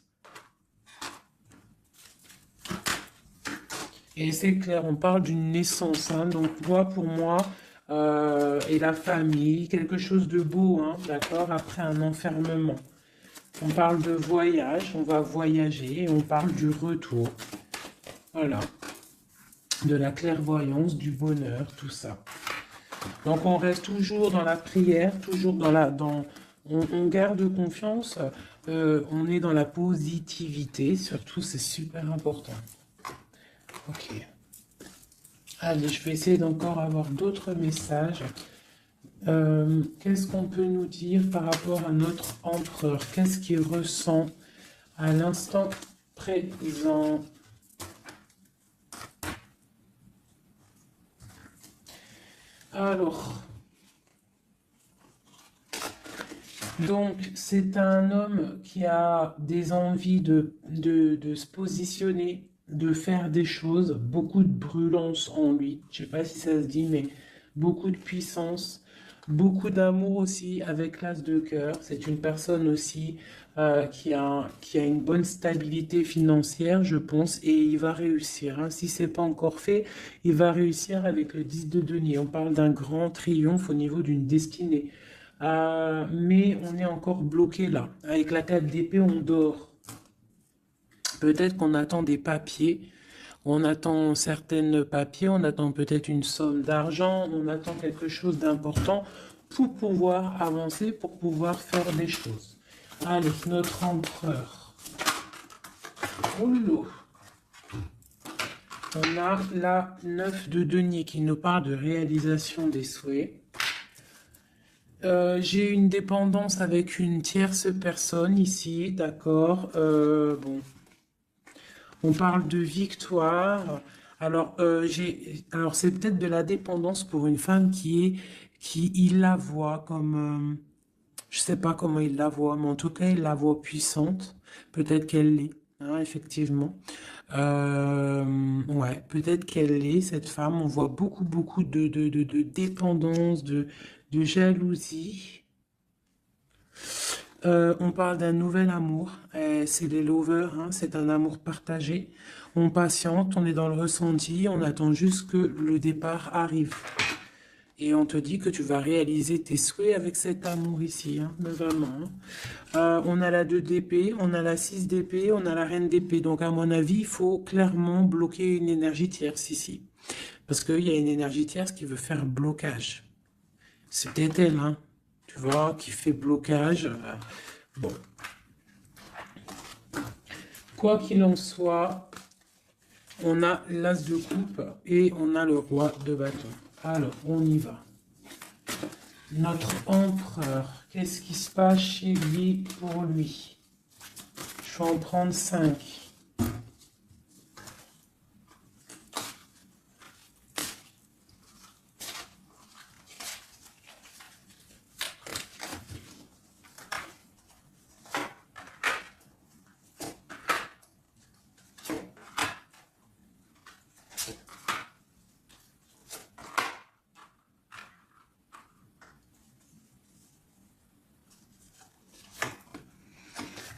Et c'est clair, on parle d'une naissance. Hein, donc, toi, pour moi, et la famille, quelque chose de beau, hein, d'accord, après un enfermement. On parle de voyage, on va voyager, et on parle du retour. Voilà. De la clairvoyance, du bonheur, tout ça. Donc on reste toujours dans la prière, toujours on garde confiance, on est dans la positivité, surtout c'est super important. Ok. Allez, je vais essayer d'encore avoir d'autres messages. Qu'est-ce qu'on peut nous dire par rapport à notre empereur? Qu'est-ce qu'il ressent à l'instant présent? Alors, donc c'est un homme qui a des envies de se positionner, de faire des choses, beaucoup de brûlance en lui. Je ne sais pas si ça se dit, mais beaucoup de puissance, beaucoup d'amour aussi avec l'as de cœur. C'est une personne aussi qui a une bonne stabilité financière, je pense, et il va réussir. Hein. Si c'est pas encore fait, il va réussir avec le 10 de denier. On parle d'un grand triomphe au niveau d'une destinée. Mais on est encore bloqué là. Avec la 4 d'épée, on dort. Peut-être qu'on attend des papiers. On attend certains papiers, on attend peut-être une somme d'argent, on attend quelque chose d'important pour pouvoir avancer, pour pouvoir faire des choses. Allez, notre empereur. Oulou. On a la 9 de denier qui nous parle de réalisation des souhaits. J'ai une dépendance avec une tierce personne ici, d'accord. Bon, on parle de victoire. Alors c'est peut-être de la dépendance pour une femme qui il la voit comme, je sais pas comment il la voit, mais en tout cas il la voit puissante. Peut-être qu'elle l'est, hein, effectivement. Ouais, peut-être qu'elle l'est cette femme. On voit beaucoup de dépendance, de jalousie. On parle d'un nouvel amour, c'est les lovers, hein, c'est un amour partagé. On patiente, on est dans le ressenti, on attend juste que le départ arrive. Et on te dit que tu vas réaliser tes souhaits avec cet amour ici, hein, mais vraiment. Hein. On a la 2 d'épée, on a la 6 d'épée, on a la reine d'épée. Donc à mon avis, il faut clairement bloquer une énergie tierce ici. Parce qu'il y a une énergie tierce qui veut faire blocage. C'est peut-être elle, hein, tu vois, qui fait blocage. Bon. Quoi qu'il en soit, on a l'as de coupe et on a le roi de bâton. Alors, on y va. Notre empereur, qu'est-ce qui se passe chez lui pour lui? Je vais en prendre 5.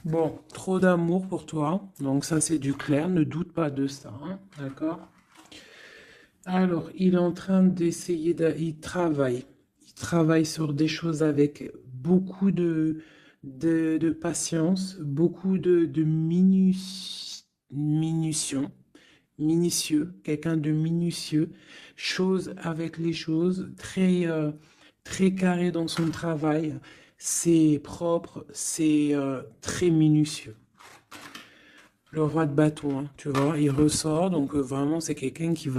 Bon, trop d'amour pour toi. Donc ça, c'est du clair. Ne doute pas de ça, hein, d'accord? Alors, il est en train d'essayer il travaille. Il travaille sur des choses avec beaucoup de patience, beaucoup de minutieux, quelqu'un de minutieux, chose avec les choses, très carré dans son travail. C'est propre, c'est très minutieux. Le roi de bâton, hein, tu vois, il ressort, donc vraiment c'est quelqu'un qui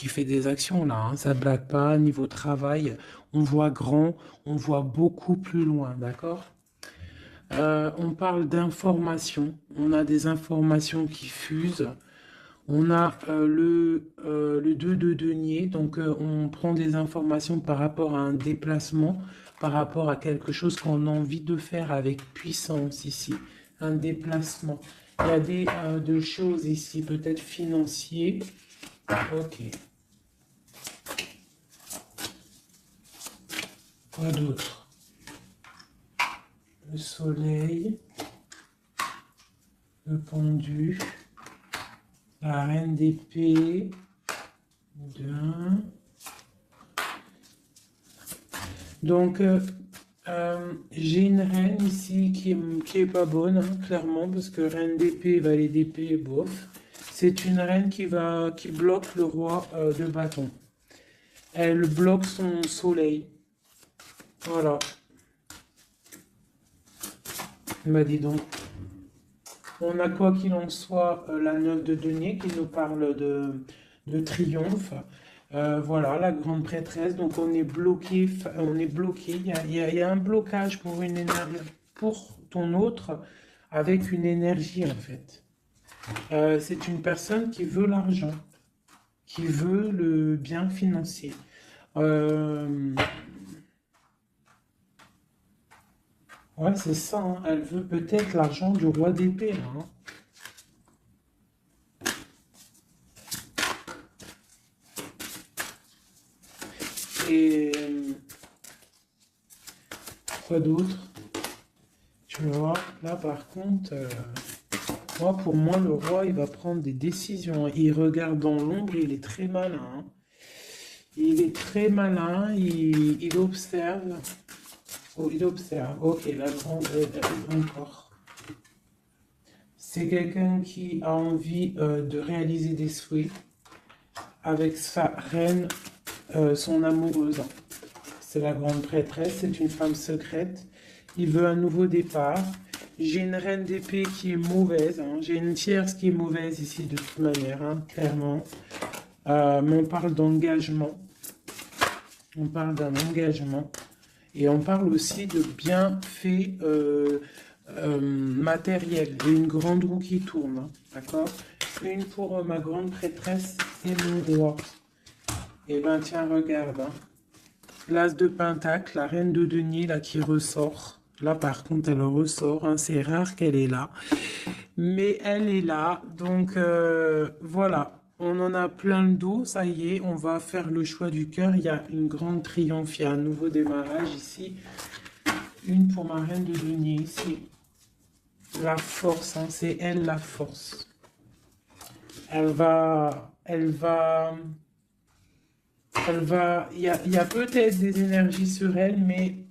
fait des actions là, hein, ça blague pas, niveau travail, on voit grand, on voit beaucoup plus loin, d'accord? On parle d'informations, on a des informations qui fusent, on a le 2 de denier, donc on prend des informations par rapport à un déplacement, par rapport à quelque chose qu'on a envie de faire avec puissance ici, un déplacement. Il y a de choses ici, peut-être financiers. Ok. Quoi d'autre? Le soleil, le pendu, la reine d'épée, bien. Donc, j'ai une reine ici qui est pas bonne, hein, clairement, parce que reine d'épée, valet d'épée, bof. C'est une reine qui bloque le roi de bâton. Elle bloque son soleil. Voilà. Bah dis donc. On a quoi qu'il en soit la 9 de denier qui nous parle de triomphe. Voilà, la grande prêtresse. Donc on est bloqué. On est bloqué. Il y a un blocage pour une énergie, pour ton autre, avec une énergie en fait. C'est une personne qui veut l'argent, qui veut le bien financier. Ouais, c'est ça, hein. Elle veut peut-être l'argent du roi d'épée, là, hein. Et quoi d'autre? Tu vois, là par contre, moi pour moi le roi il va prendre des décisions. Il regarde dans l'ombre, il est très malin, hein. Il est très malin, il observe. Oh, il observe. Ok, la grande encore. C'est quelqu'un qui a envie de réaliser des souhaits avec sa reine, son amoureuse. C'est la grande prêtresse, c'est une femme secrète. Il veut un nouveau départ. J'ai une reine d'épée qui est mauvaise, hein. J'ai une tierce qui est mauvaise ici de toute manière, hein, clairement. Mais on parle d'engagement. On parle d'un engagement. Et on parle aussi de bienfaits matériels. Il y a une grande roue qui tourne, hein, d'accord? Une pour ma grande prêtresse et mon roi. Et ben tiens, regarde, hein. L'as de pentacle, la reine de denier là qui ressort. Là par contre elle ressort, hein. C'est rare qu'elle est là. Mais elle est là. Donc voilà. On en a plein le dos, ça y est, on va faire le choix du cœur. Il y a une grande triomphe, il y a un nouveau démarrage ici. Une pour ma reine de denier ici. La force, hein, c'est elle la force. Elle va, il y a peut-être des énergies sur elle, mais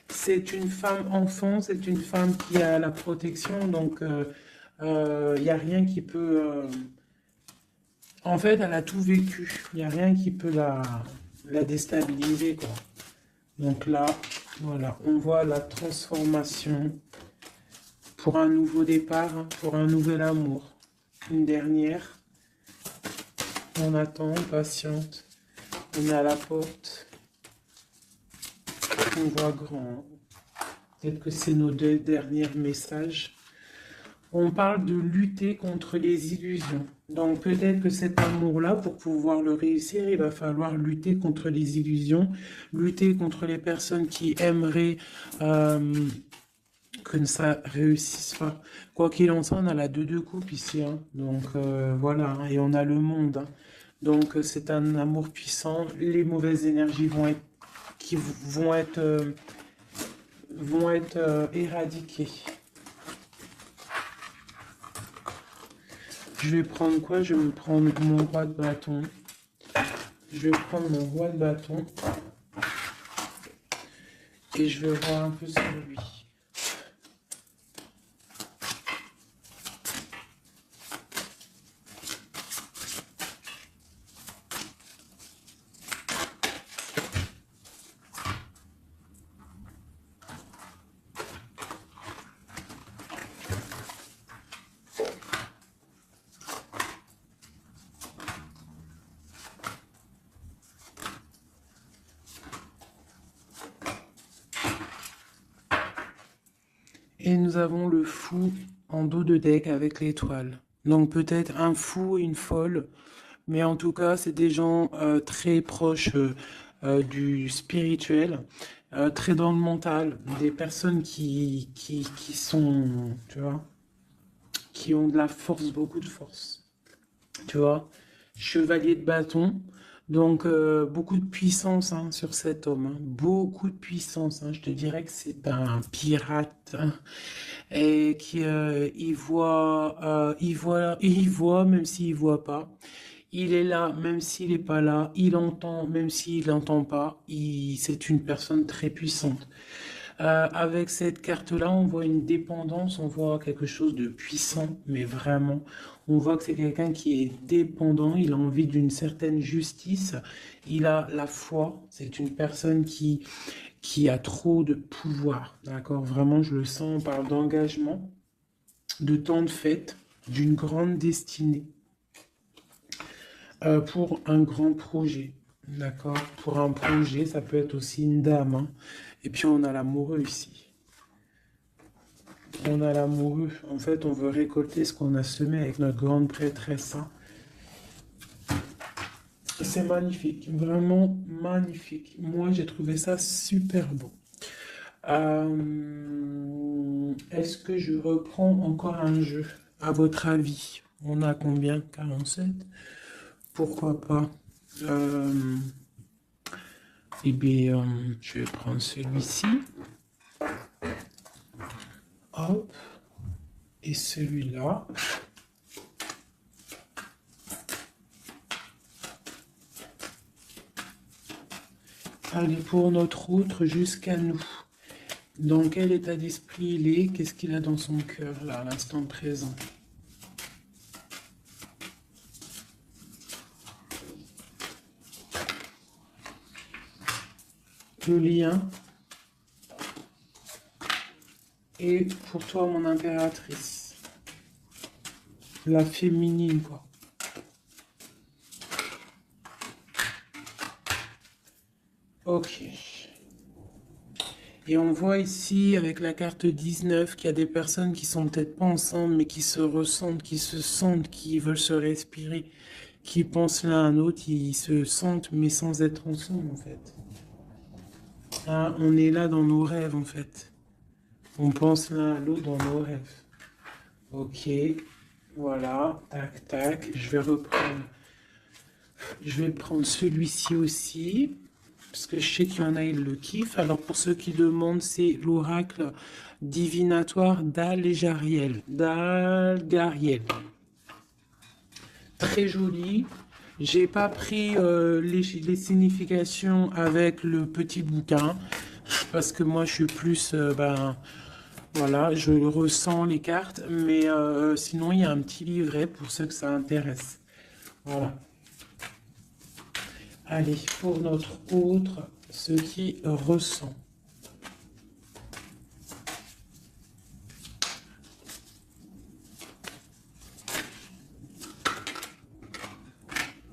c'est une femme enfant, c'est une femme qui a la protection, donc il n'y a rien qui peut... En fait, elle a tout vécu, il n'y a rien qui peut la déstabiliser, quoi. Donc là, voilà, on voit la transformation pour un nouveau départ, hein, pour un nouvel amour. Une dernière. On attend, on patiente. On est à la porte. On voit grand. Peut-être que c'est nos deux derniers messages. On parle de lutter contre les illusions. Donc peut-être que cet amour-là, pour pouvoir le réussir, il va falloir lutter contre les illusions, lutter contre les personnes qui aimeraient que ça réussisse pas. Quoi qu'il en soit, on a la 2 de coupe ici, hein. Donc voilà, hein, et on a le monde, hein. Donc c'est un amour puissant. Les mauvaises énergies vont être éradiquées. Je vais prendre quoi? Je vais me prendre mon roi de bâton. Je vais prendre mon roi de bâton et je vais voir un peu sur lui. Et nous avons le fou en dos de deck avec l'étoile. Donc peut-être un fou et une folle, mais en tout cas, c'est des gens très proches du spirituel, très dans le mental, des personnes qui sont, tu vois, qui ont de la force, beaucoup de force, tu vois. Chevalier de bâton, donc beaucoup de puissance hein, sur cet homme, hein. Beaucoup de puissance, hein. Je te dirais que c'est un pirate, hein, et qui il voit même s'il voit pas. Il est là même s'il n'est pas là. Il entend même s'il n'entend pas. C'est une personne très puissante. Avec cette carte-là, on voit une dépendance, on voit quelque chose de puissant, mais vraiment, on voit que c'est quelqu'un qui est dépendant, il a envie d'une certaine justice, il a la foi, c'est une personne qui a trop de pouvoir, d'accord? Vraiment, je le sens, on parle d'engagement, de temps de fête, d'une grande destinée, pour un grand projet, d'accord? Pour un projet, ça peut être aussi une dame, hein. Et puis on a l'amoureux ici. On a l'amoureux. En fait, on veut récolter ce qu'on a semé avec notre grande prêtresse, hein. C'est magnifique, vraiment magnifique. Moi, j'ai trouvé ça super beau. Est-ce que je reprends encore un jeu? À votre avis, on a combien? 47? Pourquoi pas? Euh, eh bien, je vais prendre celui-ci. Hop. Et celui-là. Allez, pour notre autre jusqu'à nous. Dans quel état d'esprit il est? Qu'est-ce qu'il a dans son cœur, là, à l'instant présent? Le lien. Et pour toi, mon impératrice. La féminine, quoi. Ok. Et on voit ici, avec la carte 19, qu'il y a des personnes qui sont peut-être pas ensemble, mais qui se ressentent, qui se sentent, qui veulent se respirer, qui pensent l'un à l'autre, ils se sentent, mais sans être ensemble, en fait. Ah, on est là dans nos rêves, en fait. On pense l'un à l'autre dans nos rêves. Ok. Voilà. Tac, tac. Je vais reprendre. Je vais prendre celui-ci aussi, parce que je sais qu'il y en a, ils le kiffent. Alors pour ceux qui demandent, c'est l'oracle divinatoire d'Al-Jariel. d'Al-Gariel. Très joli. J'ai pas pris les significations avec le petit bouquin, parce que moi je suis plus, voilà, je ressens les cartes, mais sinon il y a un petit livret pour ceux que ça intéresse. Voilà. Allez, pour notre autre, ce qui ressent.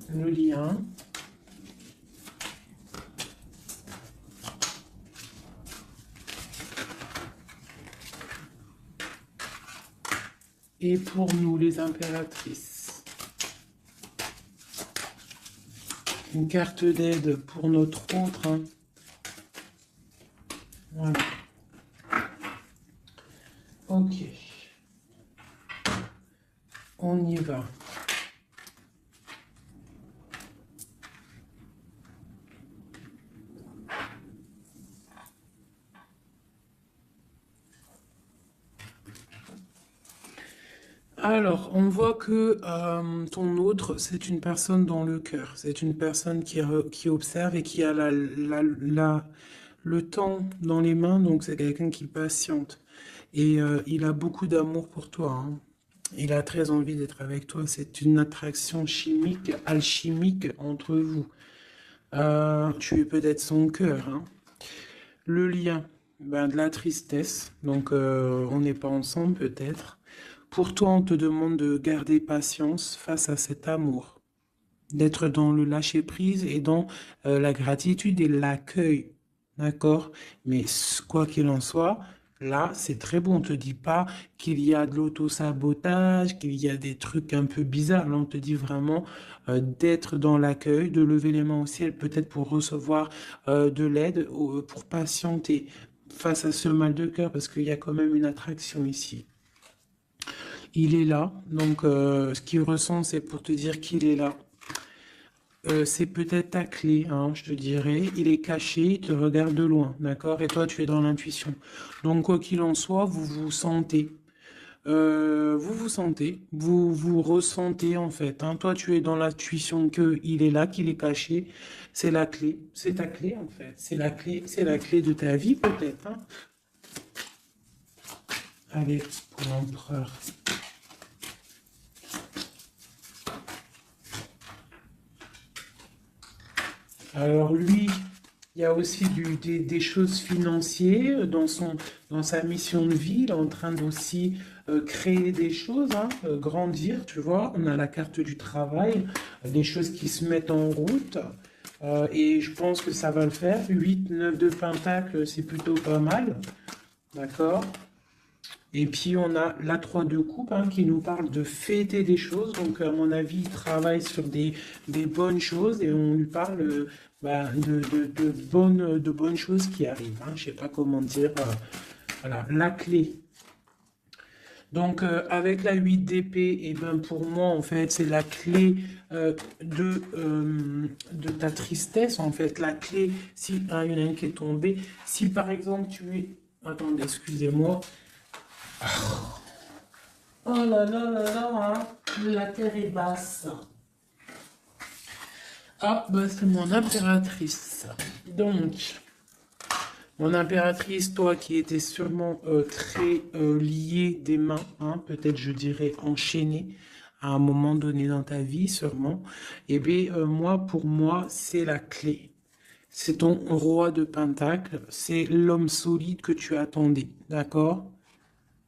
Le lien. Et pour nous, les impératrices. Une carte d'aide pour notre autre, hein. Voilà. Ok. On y va. Alors, on voit que ton autre, c'est une personne dans le cœur. C'est une personne qui observe et qui a le temps dans les mains. Donc, c'est quelqu'un qui patiente. Et il a beaucoup d'amour pour toi, hein. Il a très envie d'être avec toi. C'est une attraction chimique, alchimique entre vous. Tu es peut-être son cœur, hein. Le lien, ben, de la tristesse. Donc, on n'est pas ensemble peut-être. Pour toi, on te demande de garder patience face à cet amour, d'être dans le lâcher-prise et dans la gratitude et l'accueil. D'accord? Mais quoi qu'il en soit, là, c'est très bon. On te dit pas qu'il y a de l'auto-sabotage, qu'il y a des trucs un peu bizarres. Là, on te dit vraiment d'être dans l'accueil, de lever les mains au ciel, peut-être pour recevoir de l'aide, pour patienter face à ce mal de cœur, parce qu'il y a quand même une attraction ici. Il est là, donc ce qu'il ressent, c'est pour te dire qu'il est là. C'est peut-être ta clé, hein, je te dirais. Il est caché, il te regarde de loin, d'accord? Et toi, tu es dans l'intuition. Donc, quoi qu'il en soit, vous vous sentez. Vous vous sentez, vous ressentez en fait, hein. Toi, tu es dans l'intuition que il est là, qu'il est caché. C'est la clé, c'est ta clé en fait. C'est la clé de ta vie peut-être, hein. Allez, pour l'empereur. Alors lui, il y a aussi des choses financières dans sa mission de vie. Il est en train d'aussi créer des choses, hein, grandir, tu vois. On a la carte du travail, des choses qui se mettent en route. Et je pense que ça va le faire. 8, 9 de Pentacle, c'est plutôt pas mal. D'accord? Et puis on a la 3 de coupe, hein, qui nous parle de fêter des choses. Donc à mon avis, il travaille sur des bonnes choses et on lui parle bah, de bonnes choses qui arrivent, hein. Je sais pas comment dire. Voilà, la clé. Donc avec la 8 d'épée, et ben pour moi en fait c'est la clé de ta tristesse en fait. La clé, si ah, il y en a une qui est tombée, si par exemple tu es... Attendez, excusez-moi. Oh là là là là, hein, la terre est basse. Ah, bah c'est mon impératrice. Donc, mon impératrice, toi qui étais sûrement très liée des mains, hein, peut-être je dirais enchaînée à un moment donné dans ta vie, sûrement. Eh bien, moi, pour moi, c'est la clé. C'est ton roi de Pentacle, c'est l'homme solide que tu attendais, d'accord?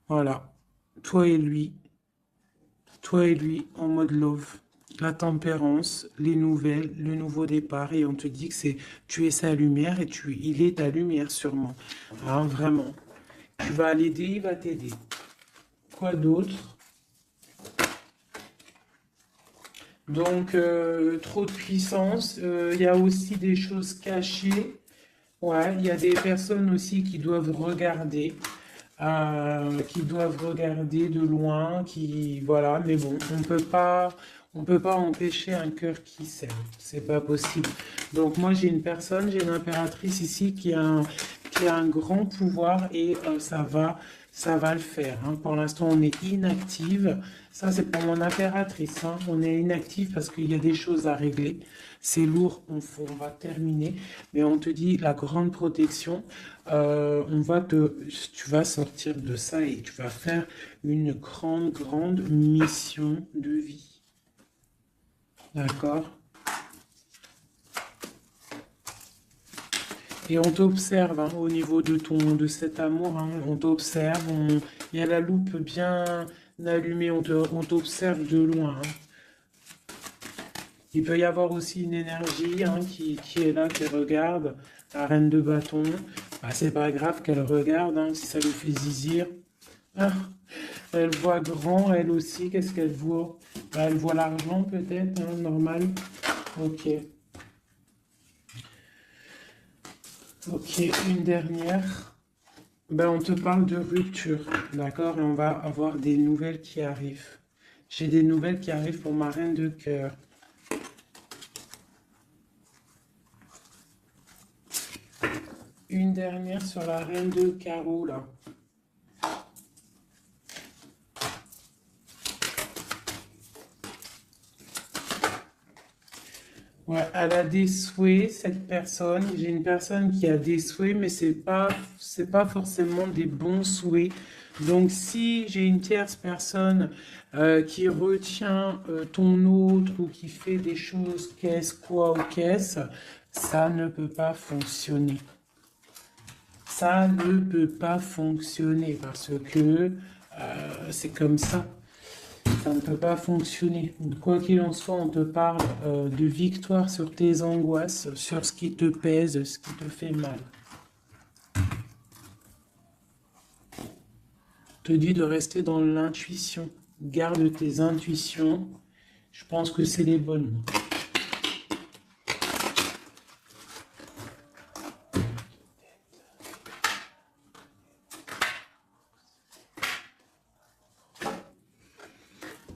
Voilà, toi et lui. Toi et lui en mode love, la tempérance, les nouvelles, le nouveau départ, et on te dit que tu es sa lumière et il est ta lumière sûrement. Hein, vraiment. Tu vas l'aider, il va t'aider. Quoi d'autre? Donc, trop de puissance. Il y a aussi des choses cachées. Ouais, il y a des personnes aussi qui doivent regarder de loin, qui, voilà, mais bon, on peut pas empêcher un cœur qui s'aime, c'est pas possible. Donc moi j'ai une impératrice ici qui a un grand pouvoir et ça va le faire, hein. Pour l'instant on est inactive, ça c'est pour mon impératrice, hein. On est inactive parce qu'il y a des choses à régler. C'est lourd, on va terminer, mais on te dit la grande protection. Tu vas sortir de ça et tu vas faire une grande, grande mission de vie. D'accord? Et on t'observe, hein, au niveau de cet amour, hein, on t'observe, il y a la loupe bien allumée, on t'observe de loin, hein. Il peut y avoir aussi une énergie, hein, qui est là, qui regarde la reine de bâton. Bah, c'est pas grave qu'elle regarde, hein, si ça lui fait zizir. Ah, elle voit grand, elle aussi. Qu'est-ce qu'elle voit? Bah, elle voit l'argent peut-être, hein, normal. Ok. Ok, une dernière. Ben, on te parle de rupture, d'accord? Et on va avoir des nouvelles qui arrivent. J'ai des nouvelles qui arrivent pour ma reine de cœur. Une dernière sur la reine de carreau, là. Ouais, elle a des souhaits, cette personne. J'ai une personne qui a des souhaits, mais c'est pas forcément des bons souhaits. Donc, si j'ai une tierce personne qui retient ton autre ou qui fait des choses, qu'est-ce, quoi ou qu'est-ce, ça ne peut pas fonctionner. Ça ne peut pas fonctionner parce que c'est comme ça. Ça ne peut pas fonctionner. Quoi qu'il en soit, on te parle de victoire sur tes angoisses, sur ce qui te pèse, ce qui te fait mal. On te dit de rester dans l'intuition. Garde tes intuitions. Je pense que c'est les bonnes.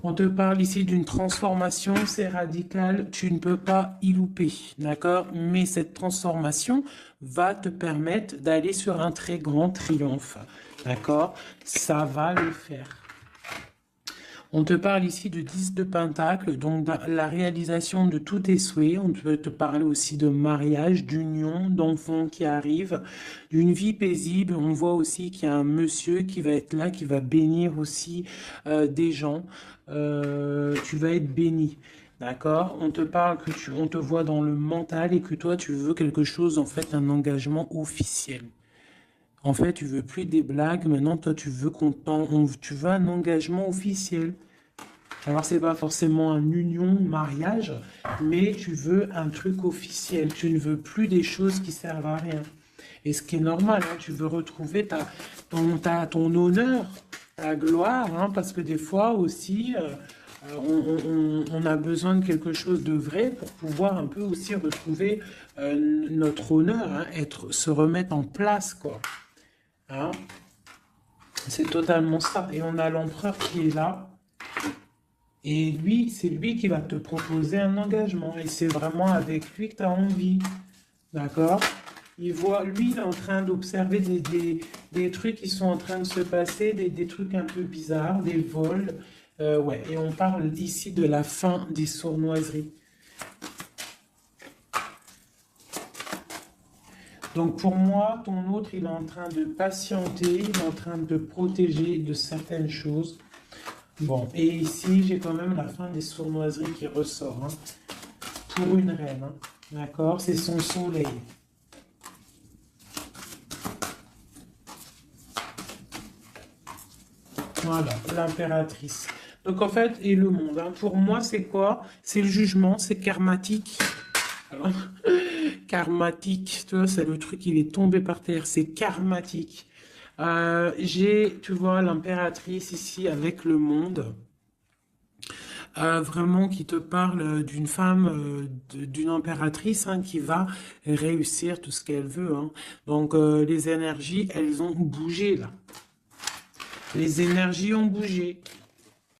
On te parle ici d'une transformation, c'est radical, tu ne peux pas y louper, d'accord? Mais cette transformation va te permettre d'aller sur un très grand triomphe, d'accord? Ça va le faire. On te parle ici de 10 de Pentacle, donc la réalisation de tous tes souhaits. On peut te parler aussi de mariage, d'union, d'enfants qui arrivent, d'une vie paisible. On voit aussi qu'il y a un monsieur qui va être là, qui va bénir aussi des gens. Tu vas être béni. D'accord? On te parle on te voit dans le mental et que toi, tu veux quelque chose, en fait, un engagement officiel. En fait, tu veux plus des blagues. Maintenant, toi, tu veux tu veux un engagement officiel. Alors, c'est pas forcément un union, mariage, mais tu veux un truc officiel. Tu ne veux plus des choses qui servent à rien. Et ce qui est normal, hein, tu veux retrouver ton honneur, ta gloire, hein, parce que des fois aussi, on a besoin de quelque chose de vrai pour pouvoir un peu aussi retrouver notre honneur, hein, se remettre en place, quoi. Hein. C'est totalement ça. Et on a l'empereur qui est là. Et lui, c'est lui qui va te proposer un engagement. Et c'est vraiment avec lui que tu as envie. D'accord? Lui, il est en train d'observer des trucs qui sont en train de se passer, des trucs un peu bizarres, des vols. Ouais. Et on parle ici de la fin des sournoiseries. Donc pour moi, ton autre, il est en train de patienter, il est en train de protéger de certaines choses. Bon, et ici, j'ai quand même la fin des sournoiseries qui ressort, hein, pour une reine, hein, d'accord? C'est son soleil. Voilà, l'impératrice. Donc en fait, et le monde, hein, pour moi, c'est quoi? C'est le jugement, c'est karmatique. Alors, karmatique, tu vois, c'est le truc, il est tombé par terre, c'est karmatique. Tu vois, l'impératrice ici avec le monde, vraiment qui te parle d'une femme, d'une impératrice, hein, qui va réussir tout ce qu'elle veut, hein. Donc, les énergies, elles ont bougé là. Les énergies ont bougé.